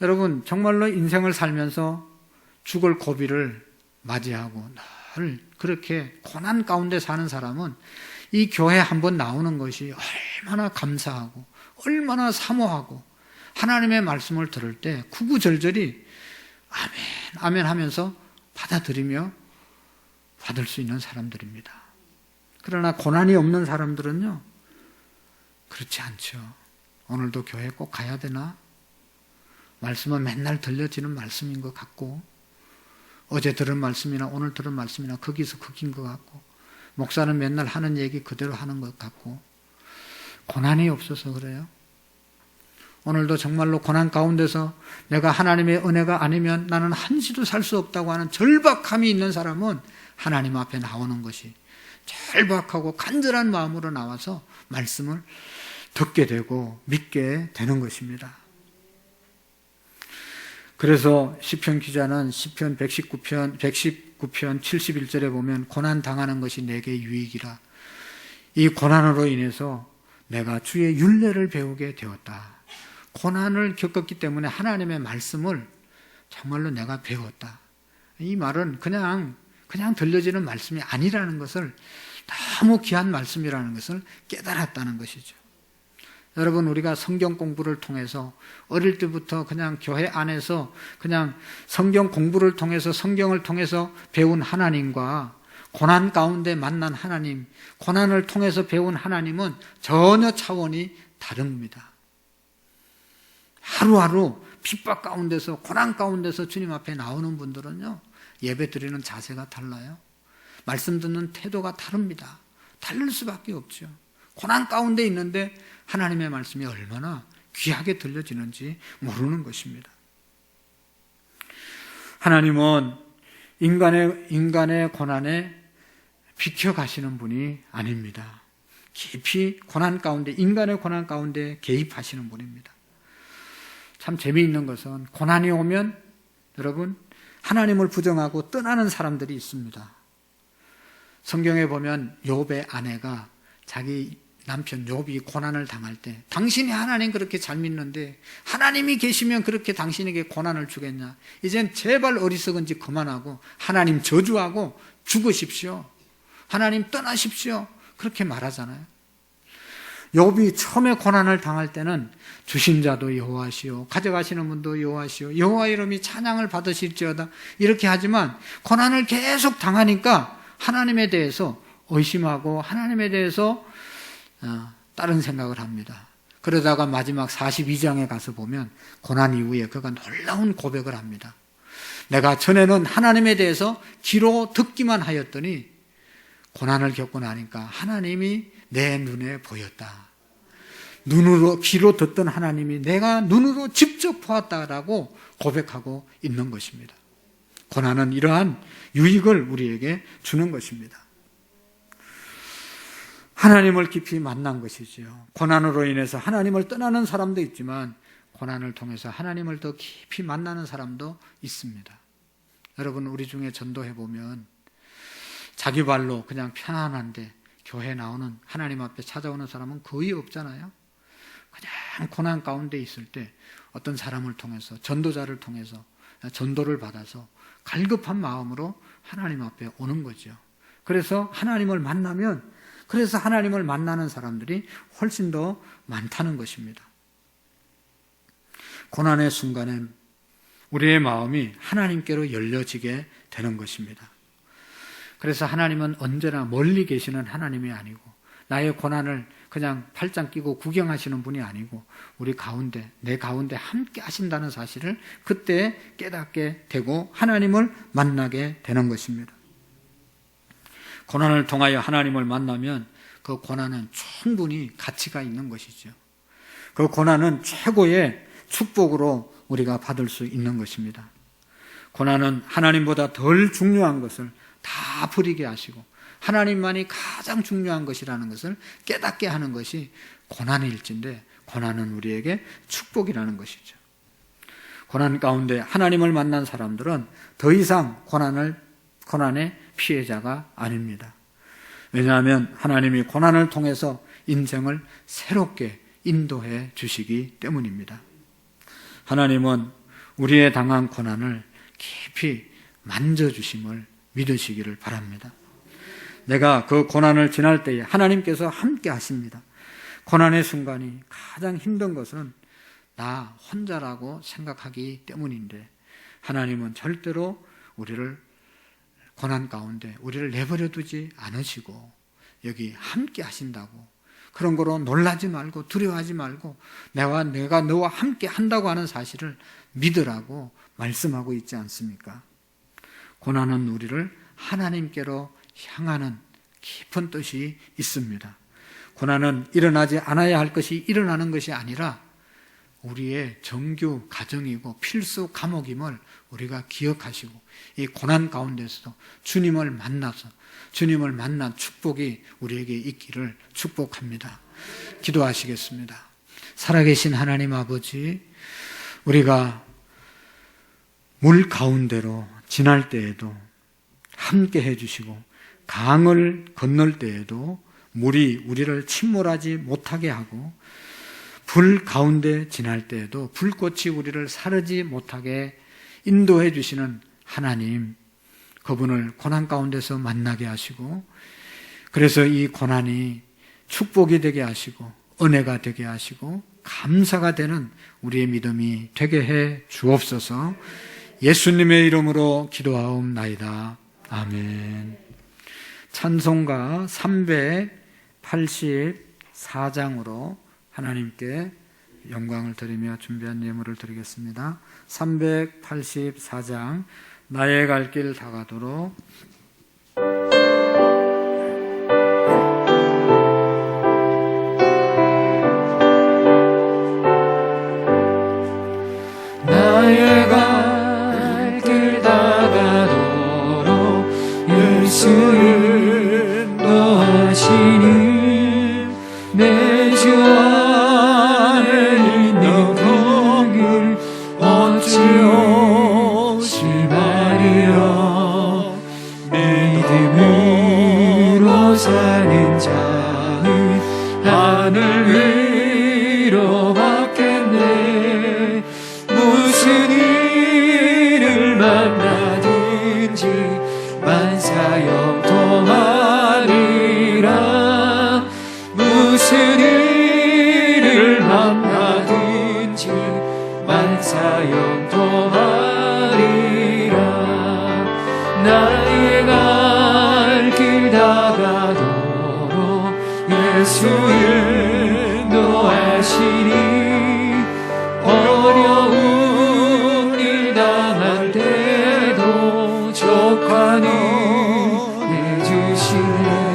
여러분, 정말로 인생을 살면서 죽을 고비를 맞이하고 늘 그렇게 고난 가운데 사는 사람은 이 교회 한번 나오는 것이 얼마나 감사하고 얼마나 사모하고 하나님의 말씀을 들을 때 구구절절히 아멘, 아멘 하면서 받아들이며 받을 수 있는 사람들입니다. 그러나 고난이 없는 사람들은요, 그렇지 않죠. 오늘도 교회 꼭 가야 되나? 말씀은 맨날 들려지는 말씀인 것 같고, 어제 들은 말씀이나 오늘 들은 말씀이나 거기서 거긴 것 같고, 목사는 맨날 하는 얘기 그대로 하는 것 같고, 고난이 없어서 그래요. 오늘도 정말로 고난 가운데서 내가 하나님의 은혜가 아니면 나는 한시도 살 수 없다고 하는 절박함이 있는 사람은 하나님 앞에 나오는 것이 절박하고 간절한 마음으로 나와서 말씀을 듣게 되고 믿게 되는 것입니다. 그래서 시편 기자는 시편 119편 71절에 보면 고난 당하는 것이 내게 유익이라. 이 고난으로 인해서 내가 주의 율례를 배우게 되었다. 고난을 겪었기 때문에 하나님의 말씀을 정말로 내가 배웠다. 이 말은 그냥 들려지는 말씀이 아니라는 것을, 너무 귀한 말씀이라는 것을 깨달았다는 것이죠. 여러분, 우리가 성경 공부를 통해서 어릴 때부터 그냥 교회 안에서 그냥 성경 공부를 통해서 성경을 통해서 배운 하나님과 고난 가운데 만난 하나님, 고난을 통해서 배운 하나님은 전혀 차원이 다릅니다. 하루하루 핍박 가운데서, 고난 가운데서 주님 앞에 나오는 분들은요, 예배 드리는 자세가 달라요. 말씀 듣는 태도가 다릅니다. 다를 수밖에 없죠. 고난 가운데 있는데 하나님의 말씀이 얼마나 귀하게 들려지는지 모르는 것입니다. 하나님은 인간의 고난에 비켜가시는 분이 아닙니다. 깊이 인간의 고난 가운데 개입하시는 분입니다. 참 재미있는 것은 고난이 오면 여러분, 하나님을 부정하고 떠나는 사람들이 있습니다. 성경에 보면 욥의 아내가 자기 남편 욥이 고난을 당할 때, 당신이 하나님 그렇게 잘 믿는데 하나님이 계시면 그렇게 당신에게 고난을 주겠냐? 이젠 제발 어리석은 짓 그만하고 하나님 저주하고 죽으십시오. 하나님 떠나십시오. 그렇게 말하잖아요. 욥이 처음에 고난을 당할 때는 주신 자도 여호와시오, 가져가시는 분도 여호와시오, 여호와 이름이 찬양을 받으실지어다 이렇게 하지만 고난을 계속 당하니까 하나님에 대해서 의심하고 하나님에 대해서 다른 생각을 합니다. 그러다가 마지막 42장에 가서 보면 고난 이후에 그가 놀라운 고백을 합니다. 내가 전에는 하나님에 대해서 귀로 듣기만 하였더니 고난을 겪고 나니까 하나님이 내 눈에 보였다. 눈으로, 귀로 듣던 하나님이 내가 눈으로 직접 보았다라고 고백하고 있는 것입니다. 고난은 이러한 유익을 우리에게 주는 것입니다. 하나님을 깊이 만난 것이지요. 고난으로 인해서 하나님을 떠나는 사람도 있지만 고난을 통해서 하나님을 더 깊이 만나는 사람도 있습니다. 여러분, 우리 중에 전도해 보면 자기 발로 그냥 편안한데 교회 나오는, 하나님 앞에 찾아오는 사람은 거의 없잖아요. 그냥 고난 가운데 있을 때 어떤 사람을 통해서, 전도자를 통해서 전도를 받아서 갈급한 마음으로 하나님 앞에 오는 거죠. 그래서 하나님을 만나면, 그래서 하나님을 만나는 사람들이 훨씬 더 많다는 것입니다. 고난의 순간엔 우리의 마음이 하나님께로 열려지게 되는 것입니다. 그래서 하나님은 언제나 멀리 계시는 하나님이 아니고, 나의 고난을 그냥 팔짱 끼고 구경하시는 분이 아니고 우리 가운데, 내 가운데 함께 하신다는 사실을 그때 깨닫게 되고 하나님을 만나게 되는 것입니다. 고난을 통하여 하나님을 만나면 그 고난은 충분히 가치가 있는 것이죠. 그 고난은 최고의 축복으로 우리가 받을 수 있는 것입니다. 고난은 하나님보다 덜 중요한 것을 다 버리게 하시고 하나님만이 가장 중요한 것이라는 것을 깨닫게 하는 것이 고난일진데, 고난은 우리에게 축복이라는 것이죠. 고난 가운데 하나님을 만난 사람들은 더 이상 고난의 피해자가 아닙니다. 왜냐하면 하나님이 고난을 통해서 인생을 새롭게 인도해 주시기 때문입니다. 하나님은 우리의 당한 고난을 깊이 만져주심을 믿으시기를 바랍니다. 내가 그 고난을 지날 때에 하나님께서 함께 하십니다. 고난의 순간이 가장 힘든 것은 나 혼자라고 생각하기 때문인데, 하나님은 절대로 우리를 고난 가운데 우리를 내버려 두지 않으시고 여기 함께 하신다고, 그런 거로 놀라지 말고 두려워하지 말고 내가 너와 함께 한다고 하는 사실을 믿으라고 말씀하고 있지 않습니까? 고난은 우리를 하나님께로 향하는 깊은 뜻이 있습니다. 고난은 일어나지 않아야 할 것이 일어나는 것이 아니라 우리의 정규 과정이고 필수 과목임을 우리가 기억하시고, 이 고난 가운데서도 주님을 만나서 주님을 만난 축복이 우리에게 있기를 축복합니다. 기도하시겠습니다. 살아계신 하나님 아버지, 우리가 물 가운데로 지날 때에도 함께 해주시고, 강을 건널 때에도 물이 우리를 침몰하지 못하게 하고, 불 가운데 지날 때에도 불꽃이 우리를 사르지 못하게 인도해 주시는 하나님, 그분을 고난 가운데서 만나게 하시고, 그래서 이 고난이 축복이 되게 하시고 은혜가 되게 하시고 감사가 되는 우리의 믿음이 되게 해 주옵소서. 예수님의 이름으로 기도하옵나이다. 아멘. 찬송가 384장으로 하나님께 영광을 드리며 준비한 예물을 드리겠습니다. 384장, 나의 갈 길 다가도록. 나의 갈 길 다가도록 예수 인도하시니 내 주 안에 있는 그 길 어찌없이 말이여. 믿음으로 사는 자는 하늘 위로 받겠네. 무슨 일을 만나든지 만사형통하리라. 무슨 일을 만나든지 만사형통하리라. 나의 갈 길 다가도록 예수 인도하시니 어려운 일 당할 때도 족하니 해주시네.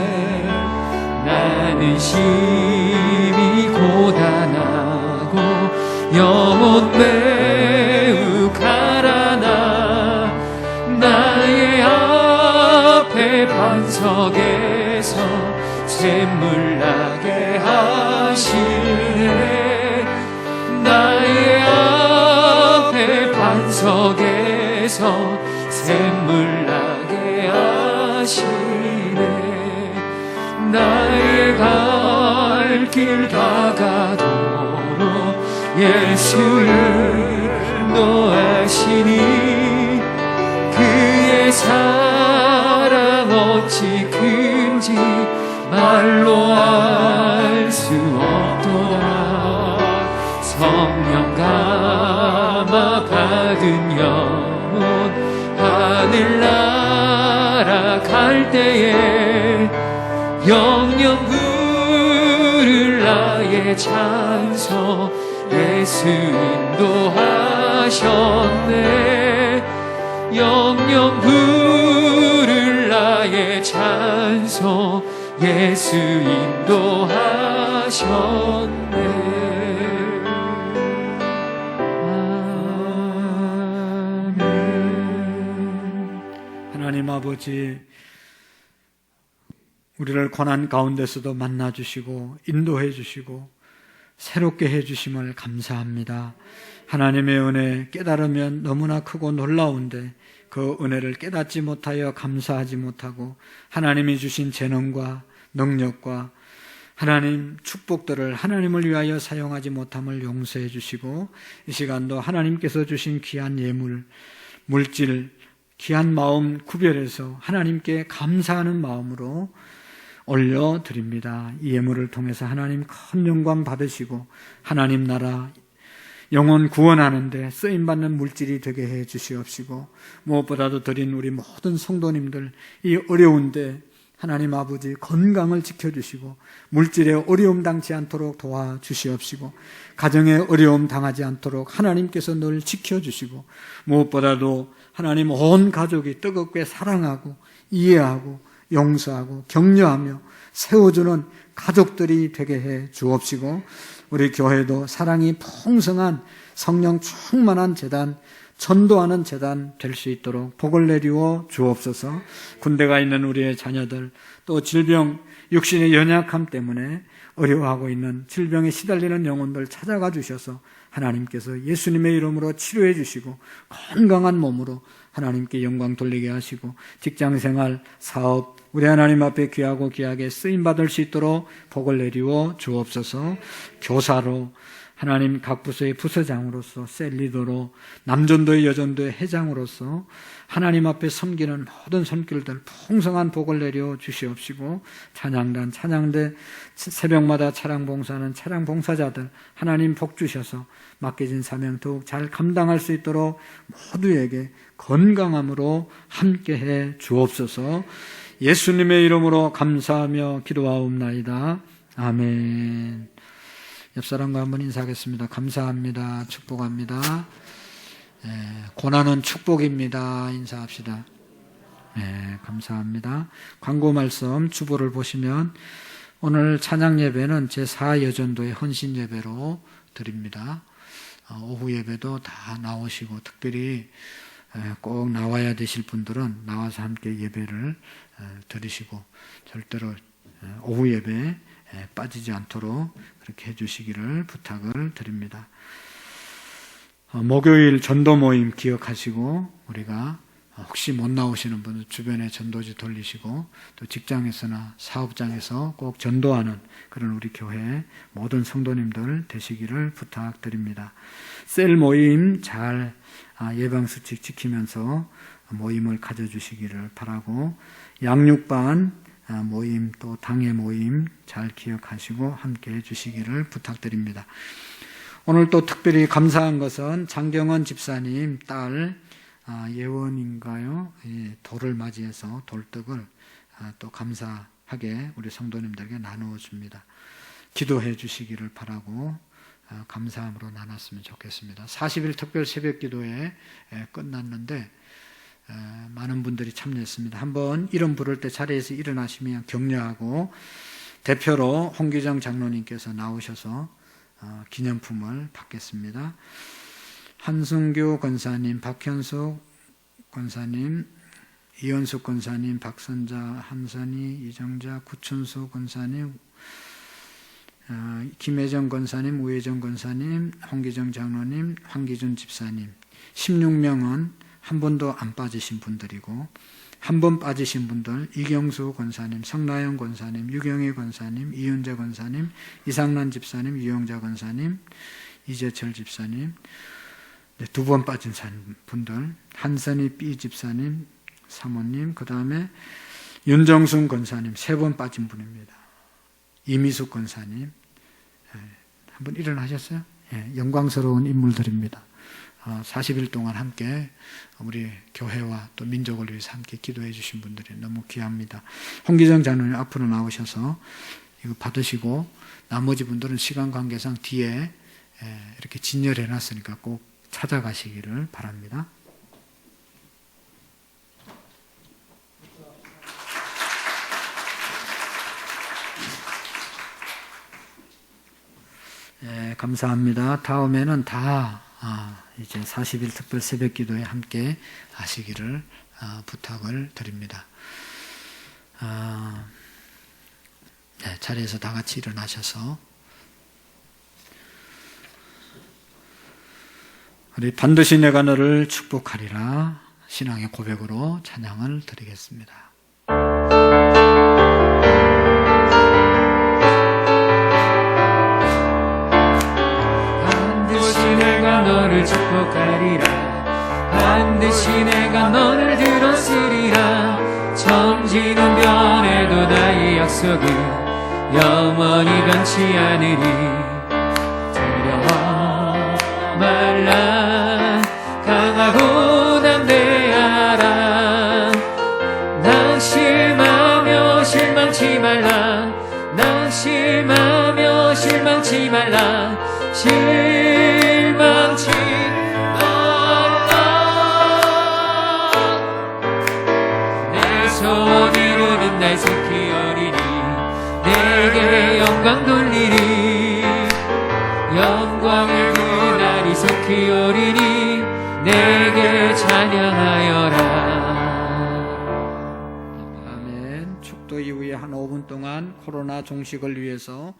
반석에서 샘물 나게 하시네. 나의 앞에 반석에서 샘물 나게 하시네. 나의 갈 길 다가도록 예수를 인도하시니 그의 사랑 어찌 큰지 말로 알 수 없도다. 성령 감화 받은 영혼 하늘나라 갈 때에 영영 부를 나의 찬송 예수 인도하셨네. 영영 부를 나의 찬송 예수 인도하셨네. 하나님 아버지, 우리를 고난 가운데서도 만나주시고 인도해 주시고 새롭게 해주심을 감사합니다. 하나님의 은혜 깨달으면 너무나 크고 놀라운데 그 은혜를 깨닫지 못하여 감사하지 못하고 하나님이 주신 재능과 능력과 하나님 축복들을 하나님을 위하여 사용하지 못함을 용서해 주시고, 이 시간도 하나님께서 주신 귀한 예물, 물질, 귀한 마음 구별해서 하나님께 감사하는 마음으로 올려드립니다. 이 예물을 통해서 하나님 큰 영광 받으시고 하나님 나라 영혼 구원하는 데 쓰임받는 물질이 되게 해 주시옵시고, 무엇보다도 드린 우리 모든 성도님들 이 어려운데 하나님 아버지 건강을 지켜주시고 물질에 어려움 당치 않도록 도와주시옵시고, 가정에 어려움 당하지 않도록 하나님께서 늘 지켜주시고, 무엇보다도 하나님 온 가족이 뜨겁게 사랑하고 이해하고 용서하고 격려하며 세워주는 가족들이 되게 해 주옵시고, 우리 교회도 사랑이 풍성한 성령 충만한 재단, 전도하는 재단 될 수 있도록 복을 내리워 주옵소서. 군대가 있는 우리의 자녀들, 또 질병, 육신의 연약함 때문에 어려워하고 있는 질병에 시달리는 영혼들 찾아가 주셔서 하나님께서 예수님의 이름으로 치료해 주시고 건강한 몸으로 하나님께 영광 돌리게 하시고, 직장생활, 사업, 우리 하나님 앞에 귀하고 귀하게 쓰임받을 수 있도록 복을 내리워 주옵소서. 교사로, 하나님 각 부서의 부서장으로서, 셀리더로, 남전도의 여전도의 회장으로서 하나님 앞에 섬기는 모든 손길들 풍성한 복을 내려 주시옵시고, 찬양단, 찬양대, 새벽마다 차량 봉사하는 차량 봉사자들 하나님 복 주셔서 맡겨진 사명 더욱 잘 감당할 수 있도록 모두에게 건강함으로 함께해 주옵소서. 예수님의 이름으로 감사하며 기도하옵나이다. 아멘. 옆사람과 한번 인사하겠습니다. 감사합니다. 축복합니다. 고난은 축복입니다. 인사합시다. 감사합니다. 광고 말씀 주보를 보시면 오늘 찬양 예배는 제4여전도의 헌신 예배로 드립니다. 오후 예배도 다 나오시고, 특별히 꼭 나와야 되실 분들은 나와서 함께 예배를 드리시고, 절대로 오후 예배에 빠지지 않도록 그렇게 해주시기를 부탁을 드립니다. 목요일 전도 모임 기억하시고, 우리가 혹시 못 나오시는 분은 주변에 전도지 돌리시고, 또 직장에서나 사업장에서 꼭 전도하는 그런 우리 교회 모든 성도님들 되시기를 부탁드립니다. 셀 모임 잘 예방수칙 지키면서 모임을 가져주시기를 바라고, 양육반 모임 또 당회 모임 잘 기억하시고 함께 해주시기를 부탁드립니다. 오늘 또 특별히 감사한 것은 장경원 집사님 딸 예원인가요? 돌을 맞이해서 돌떡을 또 감사하게 우리 성도님들에게 나누어 줍니다. 기도해 주시기를 바라고 감사함으로 나눴으면 좋겠습니다. 40일 특별 새벽 기도회 끝났는데 많은 분들이 참여했습니다. 한번 이름 부를 때 자리에서 일어나시면 격려하고, 대표로 홍기정 장로님께서 나오셔서 기념품을 받겠습니다. 한승규 권사님, 박현숙 권사님, 이현숙 권사님, 박선자, 한선희, 이정자, 구춘수 권사님, 김혜정 권사님, 우혜정 권사님, 홍기정 장로님, 황기준 집사님 16명은 한 번도 안 빠지신 분들이고, 한 번 빠지신 분들 이경수 권사님, 성나영 권사님, 유경희 권사님, 이윤재 권사님, 이상란 집사님, 유영자 권사님, 이재철 집사님, 두 번 빠진 분들 한선희 B 집사님, 사모님, 그 다음에 윤정순 권사님 3번 빠진 분입니다. 이미숙 권사님 한번 일어나셨어요? 영광스러운 인물들입니다. 40일 동안 함께 우리 교회와 또 민족을 위해서 함께 기도해 주신 분들이 너무 귀합니다. 홍기정 장로님 앞으로 나오셔서 이거 받으시고, 나머지 분들은 시간 관계상 뒤에 이렇게 진열해 놨으니까 꼭 찾아가시기를 바랍니다. 감사합니다. 다음에는 다 이제 40일 특별 새벽 기도에 함께 하시기를 부탁을 드립니다. 자리에서 다 같이 일어나셔서 우리 반드시 내가 너를 축복하리라 신앙의 고백으로 찬양을 드리겠습니다. 내가 너를 축복하리라. 반드시 내가 너를 들었으리라. 천지는 변해도 나의 약속은 영원히 변치 않으리. 두려워 말라. 강하고 담대하라. 낙심하며 실망치 말라. 낙심하며 실망치 말라. 실망치 말라. 내 소원 이루는 날 속히 오리니 내게 영광 돌리리. 영광을 그 날이 속히 오리니 내게 찬양하여라. 아멘. 축도 이후에 한 5분 동안 코로나 종식을 위해서,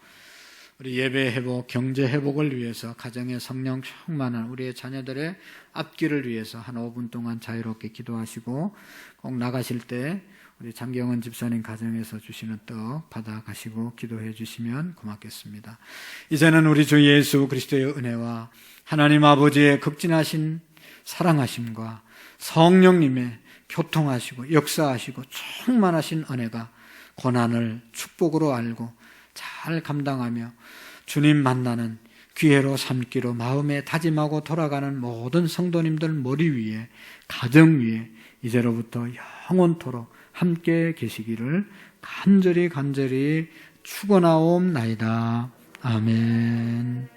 우리 예배 회복, 경제 회복을 위해서, 가정의 성령 충만한 우리의 자녀들의 앞길을 위해서 한 5분 동안 자유롭게 기도하시고, 꼭 나가실 때 우리 장경원 집사님 가정에서 주시는 떡 받아가시고 기도해 주시면 고맙겠습니다. 이제는 우리 주 예수 그리스도의 은혜와 하나님 아버지의 극진하신 사랑하심과 성령님의 교통하시고 역사하시고 충만하신 은혜가 고난을 축복으로 알고 잘 감당하며 주님 만나는 기회로 삼기로 마음에 다짐하고 돌아가는 모든 성도님들 머리 위에, 가정 위에 이제로부터 영원토록 함께 계시기를 간절히 축원하옵나이다. 아멘.